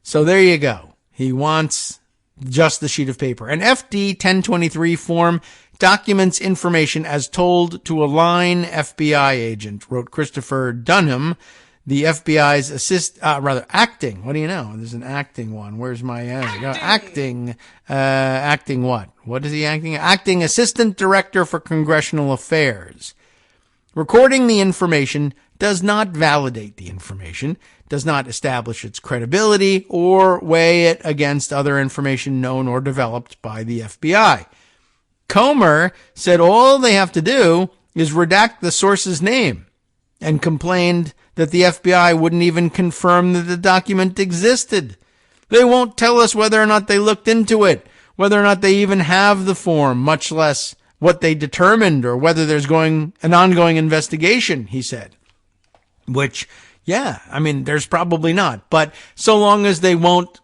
So there you go. He wants just the sheet of paper. An FD 1023 form documents information as told to a line FBI agent, wrote Christopher Dunham, the FBI's acting. What do you know? There's an acting one. Where's my acting what? What is he acting? Acting Assistant Director for Congressional Affairs. Recording the information does not validate the information, does not establish its credibility, or weigh it against other information known or developed by the FBI. Comer said all they have to do is redact the source's name and complained that the FBI wouldn't even confirm that the document existed. They won't tell us whether or not they looked into it, whether or not they even have the form, much less what they determined or whether there's an ongoing investigation, he said. Which, there's probably not. But so long as they won't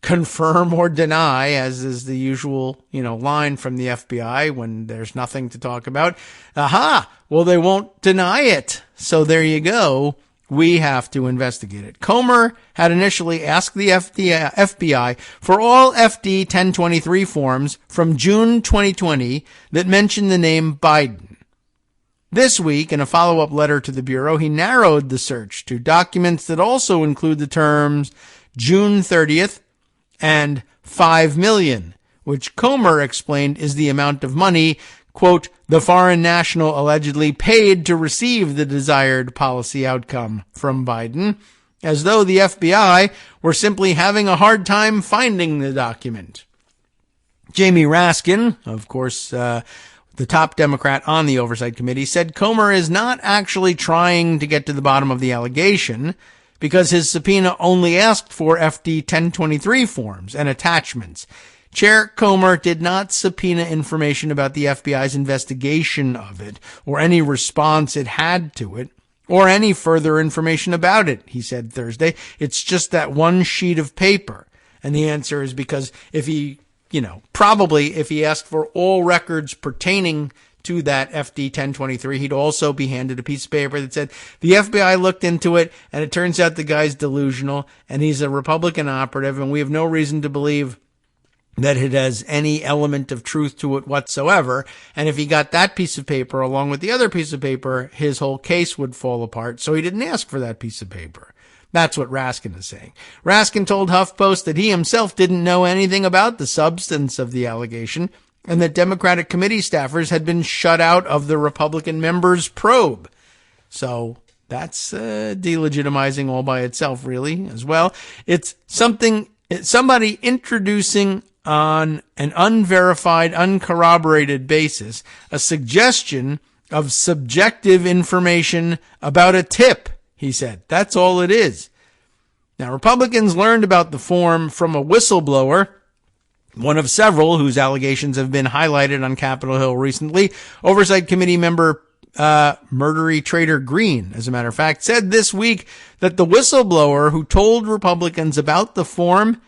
confirm or deny, as is the usual, line from the FBI when there's nothing to talk about, they won't deny it. So there you go. We have to investigate it. Comer had initially asked the FBI for all FD 1023 forms from June 2020 that mentioned the name Biden. This week, in a follow-up letter to the Bureau, he narrowed the search to documents that also include the terms June 30th and 5 million, which Comer explained is the amount of money, quote, the foreign national allegedly paid to receive the desired policy outcome from Biden, as though the FBI were simply having a hard time finding the document. Jamie Raskin, of course, the top Democrat on the Oversight Committee, said Comer is not actually trying to get to the bottom of the allegation because his subpoena only asked for FD 1023 forms and attachments. Chair Comer did not subpoena information about the FBI's investigation of it or any response it had to it or any further information about it, he said Thursday. It's just that one sheet of paper. And the answer is because if he asked for all records pertaining to that FD 1023, he'd also be handed a piece of paper that said, the FBI looked into it, and it turns out the guy's delusional, and he's a Republican operative, and we have no reason to believe that it has any element of truth to it whatsoever. And if he got that piece of paper along with the other piece of paper, his whole case would fall apart. So he didn't ask for that piece of paper. That's what Raskin is saying. Raskin told HuffPost that he himself didn't know anything about the substance of the allegation and that Democratic committee staffers had been shut out of the Republican members' probe. So that's delegitimizing all by itself, really, as well. It's somebody introducing on an unverified, uncorroborated basis a suggestion of subjective information about a tip, he said. That's all it is. Now, Republicans learned about the form from a whistleblower, one of several whose allegations have been highlighted on Capitol Hill recently. Oversight Committee member Murdery Trader Green, as a matter of fact, said this week that the whistleblower who told Republicans about the form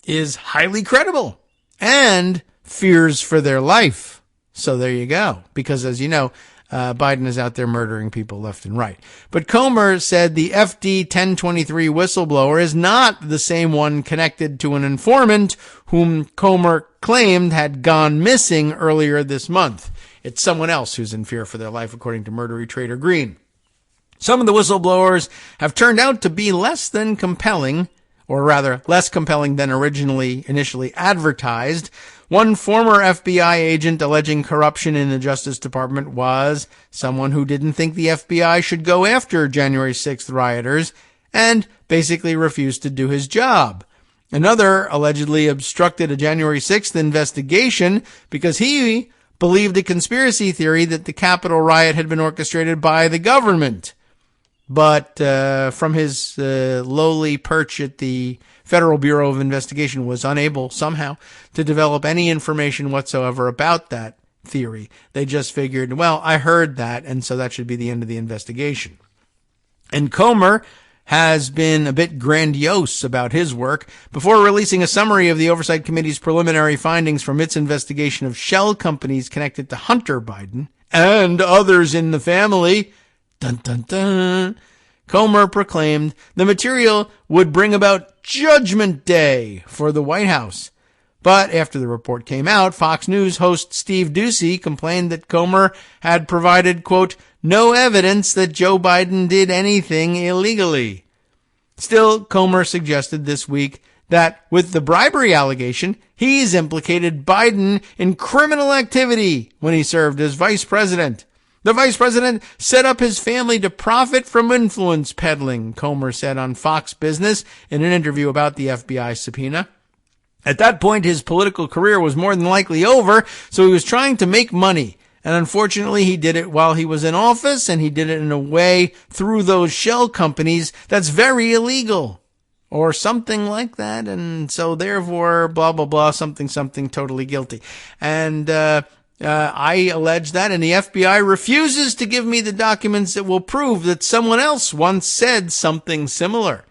is highly credible and fears for their life. So there you go. Because as you know, Biden is out there murdering people left and right. But Comer said the FD 1023 whistleblower is not the same one connected to an informant whom Comer claimed had gone missing earlier this month. It's someone else who's in fear for their life, according to Murdery Trader Green. Some of the whistleblowers have turned out to be less than compelling, or rather less compelling than initially advertised. One former FBI agent alleging corruption in the Justice Department was someone who didn't think the FBI should go after January 6th rioters and basically refused to do his job. Another allegedly obstructed a January 6th investigation because he believed a conspiracy theory that the Capitol riot had been orchestrated by the government. But from his lowly perch at the Federal Bureau of Investigation was unable somehow to develop any information whatsoever about that theory. They just figured, well, I heard that, and so that should be the end of the investigation. And Comer has been a bit grandiose about his work. Before releasing a summary of the Oversight Committee's preliminary findings from its investigation of shell companies connected to Hunter Biden and others in the family, dun, dun, dun, Comer proclaimed the material would bring about Judgment Day for the White House. But after the report came out, Fox News host Steve Doocy complained that Comer had provided, quote, no evidence that Joe Biden did anything illegally. Still, Comer suggested this week that with the bribery allegation, he's implicated Biden in criminal activity when he served as vice president. The vice president set up his family to profit from influence peddling, Comer said on Fox Business in an interview about the FBI subpoena. At that point, his political career was more than likely over, so he was trying to make money. And unfortunately, he did it while he was in office, and he did it in a way through those shell companies that's very illegal. Or something like that, and so therefore, blah, blah, blah, something, totally guilty. And I allege that, and the FBI refuses to give me the documents that will prove that someone else once said something similar.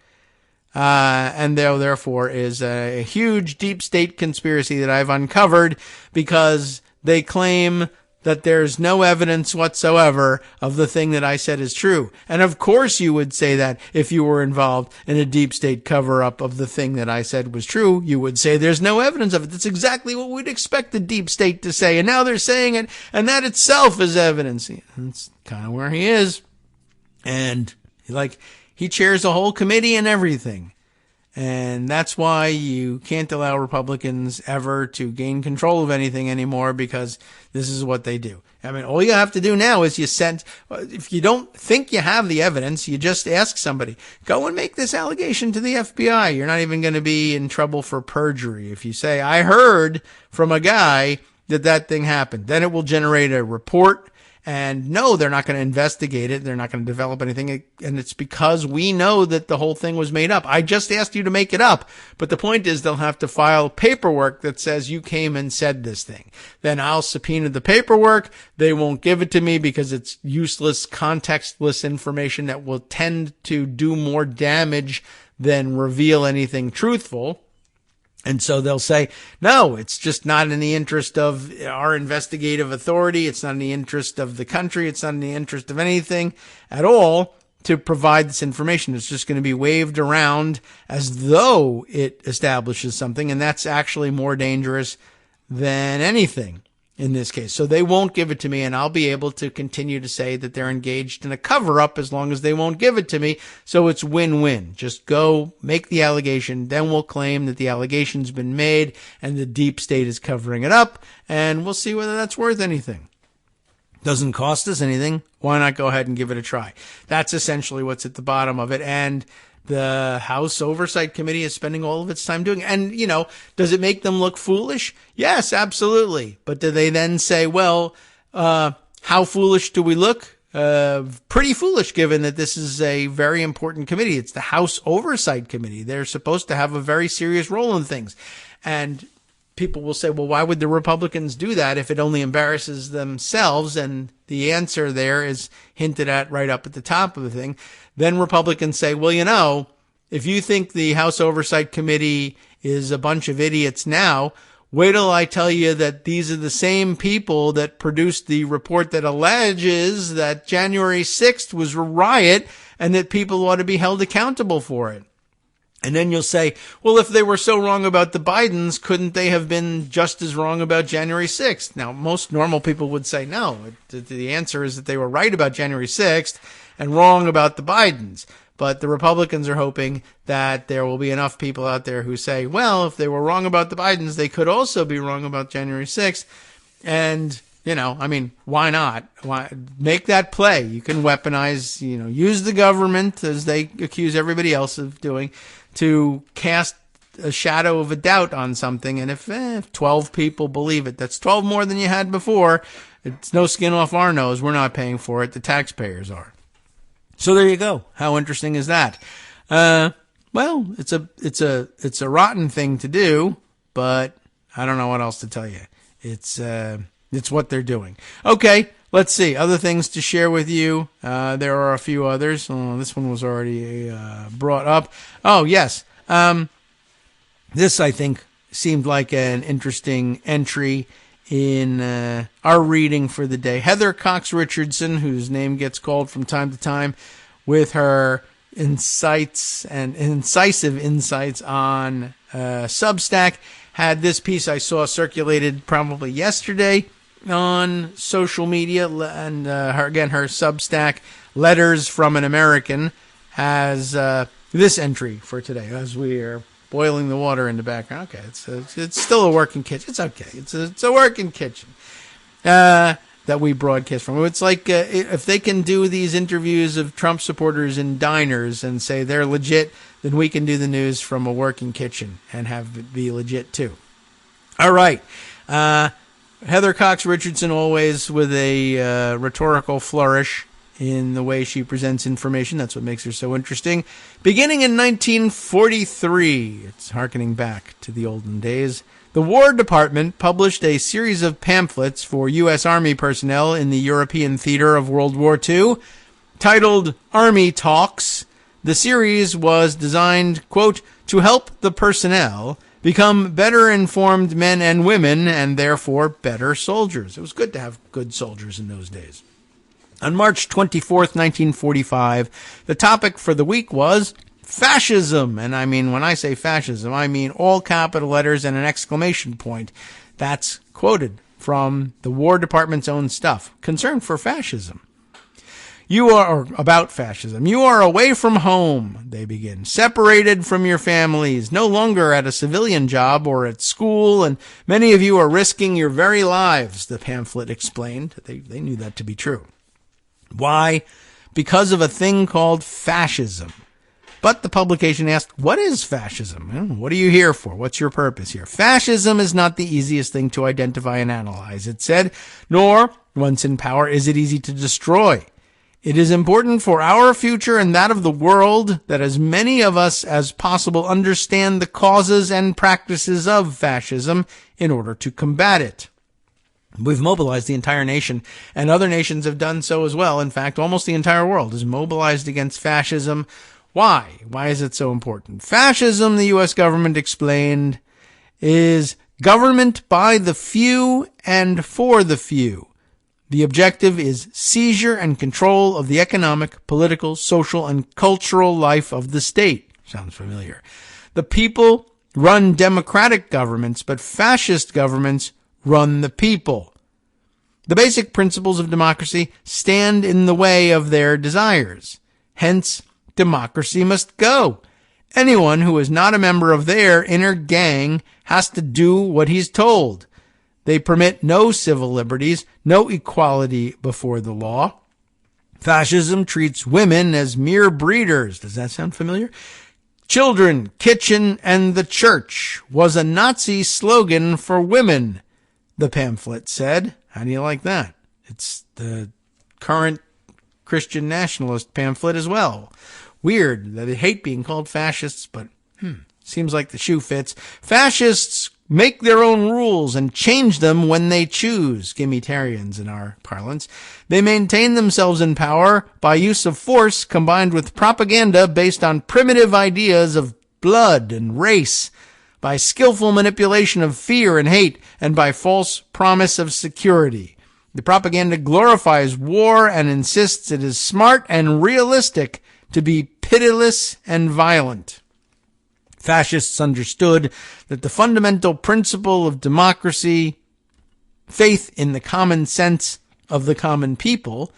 And there, therefore, is a huge deep state conspiracy that I've uncovered because they claim that there's no evidence whatsoever of the thing that I said is true. And of course you would say that if you were involved in a deep state cover-up of the thing that I said was true, you would say there's no evidence of it. That's exactly what we'd expect the deep state to say. And now they're saying it, and that itself is evidence. That's kind of where he is. And he chairs a whole committee and everything. And that's why you can't allow Republicans ever to gain control of anything anymore, because this is what they do. I mean, all you have to do now is if you don't think you have the evidence, you just ask somebody, go and make this allegation to the FBI. You're not even going to be in trouble for perjury. If you say, I heard from a guy that thing happened, then it will generate a report. And no, they're not going to investigate it. They're not going to develop anything. And it's because we know that the whole thing was made up. I just asked you to make it up. But the point is they'll have to file paperwork that says you came and said this thing. Then I'll subpoena the paperwork. They won't give it to me because it's useless, contextless information that will tend to do more damage than reveal anything truthful. And so they'll say, no, it's just not in the interest of our investigative authority. It's not in the interest of the country. It's not in the interest of anything at all to provide this information. It's just going to be waved around as though it establishes something. And that's actually more dangerous than anything in this case. So they won't give it to me, and I'll be able to continue to say that they're engaged in a cover-up as long as they won't give it to me. So it's win-win. Just go make the allegation, then we'll claim that the allegation's been made and the deep state is covering it up, and we'll see whether that's worth anything. Doesn't cost us anything. Why not go ahead and give it a try? That's essentially what's at the bottom of it. And the House Oversight Committee is spending all of its time doing it. And, does it make them look foolish? Yes, absolutely. But do they then say, well, how foolish do we look? Pretty foolish, given that this is a very important committee. It's the House Oversight Committee. They're supposed to have a very serious role in things. And people will say, well, why would the Republicans do that if it only embarrasses themselves? And the answer there is hinted at right up at the top of the thing. Then Republicans say, well, if you think the House Oversight Committee is a bunch of idiots now, wait till I tell you that these are the same people that produced the report that alleges that January 6th was a riot and that people ought to be held accountable for it. And then you'll say, well, if they were so wrong about the Bidens, couldn't they have been just as wrong about January 6th? Now, most normal people would say no. The answer is that they were right about January 6th and wrong about the Bidens. But the Republicans are hoping that there will be enough people out there who say, well, if they were wrong about the Bidens, they could also be wrong about January 6th. And, why not? Why make that play? You can weaponize, use the government, as they accuse everybody else of doing, to cast a shadow of a doubt on something. And if 12 people believe it, that's 12 more than you had before. It's no skin off our nose. We're not paying for it. The taxpayers are. So there you go. How interesting is that? Well, it's a rotten thing to do, but I don't know what else to tell you. It's what they're doing. Okay. Let's see. Other things to share with you. There are a few others. Oh, this one was already brought up. Oh, yes. This, I think, seemed like an interesting entry in our reading for the day. Heather Cox Richardson, whose name gets called from time to time, with her insights and incisive insights on Substack, had this piece I saw circulated probably yesterday on social media, and her Substack, Letters from an American, has this entry for today as we are boiling the water in the background. Okay, it's still a working kitchen. It's okay. It's a working kitchen that we broadcast from. It's like if they can do these interviews of Trump supporters in diners and say they're legit, then we can do the news from a working kitchen and have it be legit too. All right. Heather Cox Richardson, always with a rhetorical flourish in the way she presents information. That's what makes her so interesting. Beginning in 1943, it's hearkening back to the olden days, the War Department published a series of pamphlets for U.S. Army personnel in the European theater of World War II, titled Army Talks. The series was designed, quote, to help the personnel become better informed men and women, and therefore better soldiers. It was good to have good soldiers in those days. On March 24th, 1945, the topic for the week was fascism. And when I say fascism, I mean all capital letters and an exclamation point. That's quoted from the War Department's own stuff. Concern for fascism. About fascism. You are away from home, they begin, separated from your families, no longer at a civilian job or at school, and many of you are risking your very lives, the pamphlet explained. They knew that to be true. Why? Because of a thing called fascism. But the publication asked, what is fascism? What are you here for? What's your purpose here? Fascism is not the easiest thing to identify and analyze, it said, nor, once in power, is it easy to destroy. It is important for our future and that of the world that as many of us as possible understand the causes and practices of fascism in order to combat it. We've mobilized the entire nation, and other nations have done so as well. In fact, almost the entire world is mobilized against fascism. Why? Why is it so important? Fascism, the U.S. government explained, is government by the few and for the few. The objective is seizure and control of the economic, political, social, and cultural life of the state. Sounds familiar. The people run democratic governments, but fascist governments run the people. The basic principles of democracy stand in the way of their desires. Hence, democracy must go. Anyone who is not a member of their inner gang has to do what he's told. They permit no civil liberties, no equality before the law. Fascism treats women as mere breeders. Does that sound familiar? Children, kitchen, and the church was a Nazi slogan for women, the pamphlet said. How do you like that? It's the current Christian nationalist pamphlet as well. Weird that they hate being called fascists, but seems like the shoe fits. Fascists make their own rules and change them when they choose, Gimmitarians in our parlance. They maintain themselves in power by use of force combined with propaganda based on primitive ideas of blood and race, by skillful manipulation of fear and hate, and by false promise of security. The propaganda glorifies war and insists it is smart and realistic to be pitiless and violent. Fascists understood that the fundamental principle of democracy, faith in the common sense of the common people,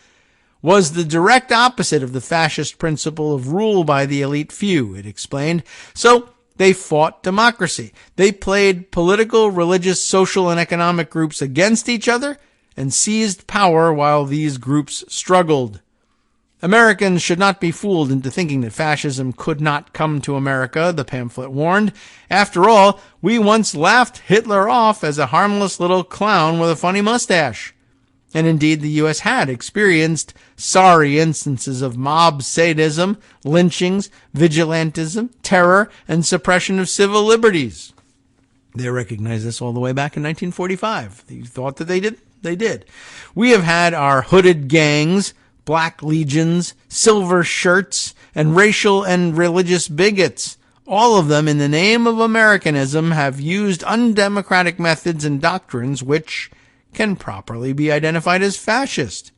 was the direct opposite of the fascist principle of rule by the elite few, it explained. So they fought democracy. They played political, religious, social, and economic groups against each other and seized power while these groups struggled. Americans should not be fooled into thinking that fascism could not come to America, the pamphlet warned. After all, we once laughed Hitler off as a harmless little clown with a funny mustache. And indeed, the U.S. had experienced sorry instances of mob sadism, lynchings, vigilantism, terror, and suppression of civil liberties. They recognized this all the way back in 1945. You thought that they did? They did. We have had our hooded gangs, black legions, silver shirts, and racial and religious bigots. All of them, in the name of Americanism, have used undemocratic methods and doctrines which can properly be identified as fascist.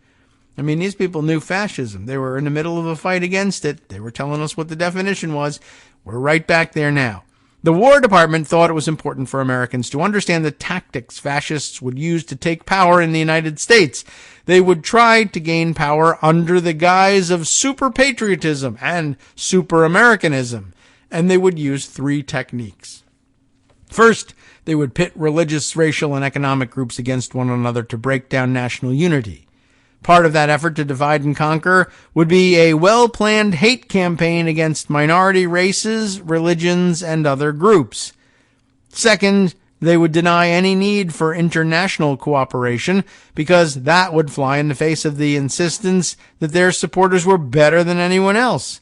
I mean, these people knew fascism. They were in the middle of a fight against it. They were telling us what the definition was. We're right back there now. The War Department thought it was important for Americans to understand the tactics fascists would use to take power in the United States. They would try to gain power under the guise of super-patriotism and super-Americanism, and they would use three techniques. First, they would pit religious, racial, and economic groups against one another to break down national unity. Part of that effort to divide and conquer would be a well-planned hate campaign against minority races, religions, and other groups. Second, they would deny any need for international cooperation because that would fly in the face of the insistence that their supporters were better than anyone else.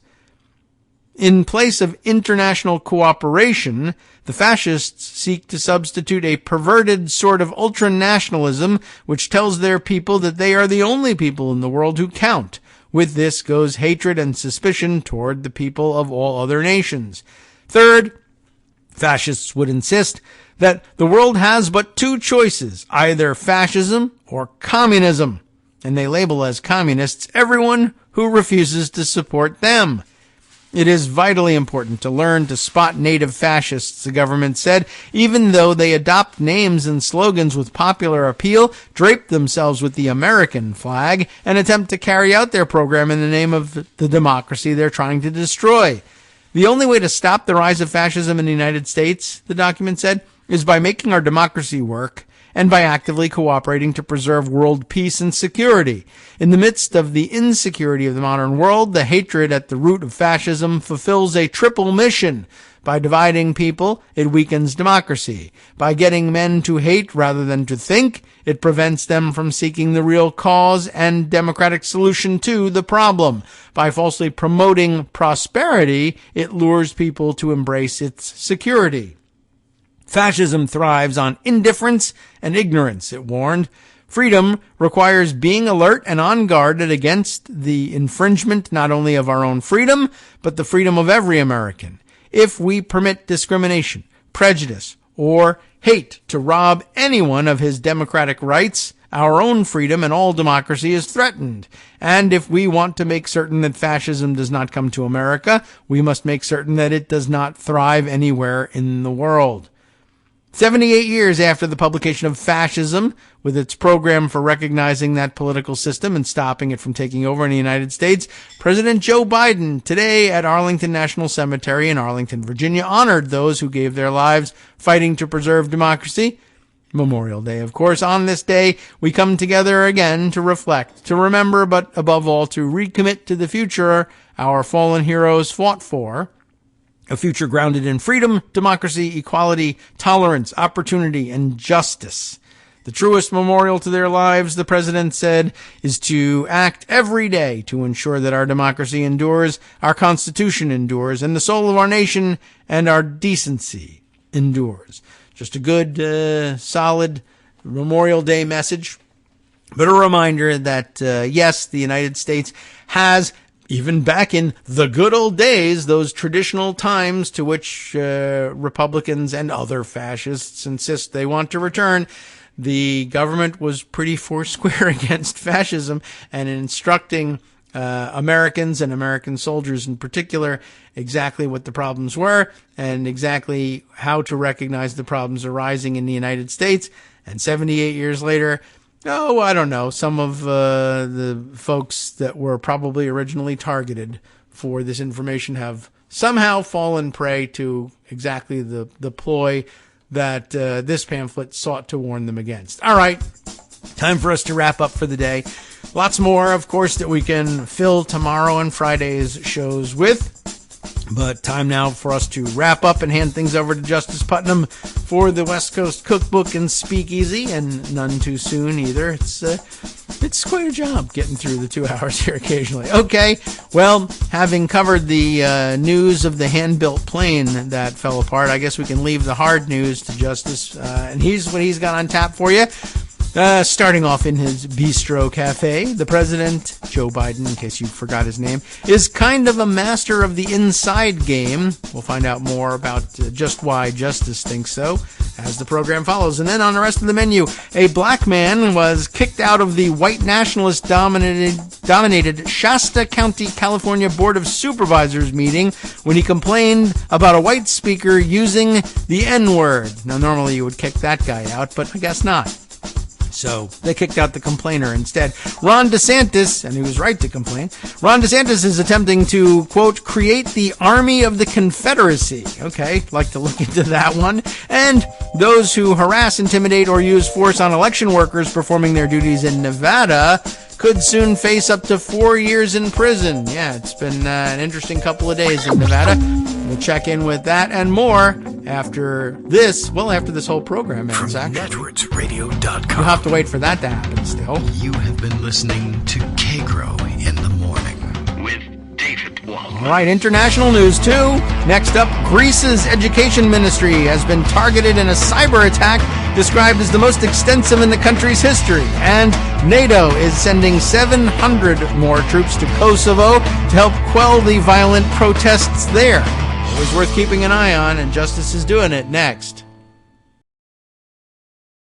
In place of international cooperation, the fascists seek to substitute a perverted sort of ultranationalism which tells their people that they are the only people in the world who count. With this goes hatred and suspicion toward the people of all other nations. Third, fascists would insist that the world has but two choices, either fascism or communism, and they label as communists everyone who refuses to support them. It is vitally important to learn to spot native fascists, the government said, even though they adopt names and slogans with popular appeal, drape themselves with the American flag, and attempt to carry out their program in the name of the democracy they're trying to destroy. The only way to stop the rise of fascism in the United States, the document said, is by making our democracy work and by actively cooperating to preserve world peace and security. In the midst of the insecurity of the modern world, the hatred at the root of fascism fulfills a triple mission. By dividing people, it weakens democracy. By getting men to hate rather than to think, it prevents them from seeking the real cause and democratic solution to the problem. By falsely promoting prosperity, it lures people to embrace its security. Fascism thrives on indifference and ignorance, it warned. Freedom requires being alert and on guard against the infringement not only of our own freedom, but the freedom of every American. If we permit discrimination, prejudice, or hate to rob anyone of his democratic rights, our own freedom and all democracy is threatened. And if we want to make certain that fascism does not come to America, we must make certain that it does not thrive anywhere in the world. 78 years after the publication of Fascism, with its program for recognizing that political system and stopping it from taking over in the United States, President Joe Biden, today at Arlington National Cemetery in Arlington, Virginia, honored those who gave their lives fighting to preserve democracy. Memorial Day, of course. On this day, we come together again to reflect, to remember, but above all, to recommit to the future our fallen heroes fought for. A future grounded in freedom, democracy, equality, tolerance, opportunity, and justice. The truest memorial to their lives, the president said, is to act every day to ensure that our democracy endures, our Constitution endures, and the soul of our nation and our decency endures. Just a good, solid Memorial Day message, but a reminder that, yes, the United States has, even back in the good old days, those traditional times to which Republicans and other fascists insist they want to return, the government was pretty foursquare against fascism and instructing Americans and American soldiers in particular exactly what the problems were and exactly how to recognize the problems arising in the United States. And 78 years later, I don't know, some of the folks that were probably originally targeted for this information have somehow fallen prey to exactly the ploy that this pamphlet sought to warn them against. All right, time for us to wrap up for the day. Lots more, of course, that we can fill tomorrow and Friday's shows with. But time now for us to wrap up and hand things over to Justice Putnam for the West Coast Cookbook and Speakeasy, and none too soon either. It's quite a job getting through the 2 hours here occasionally. Okay, well, having covered the news of the hand-built plane that fell apart, I guess we can leave the hard news to Justice, and here's what he's got on tap for you. Starting off in his Bistro Cafe, the president, Joe Biden, in case you forgot his name, is kind of a master of the inside game. We'll find out more about just why Justice thinks so as the program follows. And then on the rest of the menu, a black man was kicked out of the white nationalist-dominated Shasta County, California Board of Supervisors meeting when he complained about a white speaker using the N-word. Now, normally you would kick that guy out, but I guess not. So they kicked out the complainer instead. Ron DeSantis, and he was right to complain, Ron DeSantis is attempting to, quote, create the Army of the Confederacy. Okay, like to look into that one. And those who harass, intimidate, or use force on election workers performing their duties in Nevada could soon face up to 4 years in prison. Yeah, it's been an interesting couple of days in Nevada. We'll check in with that and more after this whole program ends, actually. NetworksRadio.com. You'll have to wait for that to happen still. You have been listening to Kagro in the Morning with David Waldman. All right, international news too. Next up, Greece's education ministry has been targeted in a cyber attack described as the most extensive in the country's history. And NATO is sending 700 more troops to Kosovo to help quell the violent protests there. Always worth keeping an eye on, and Justice is doing it next.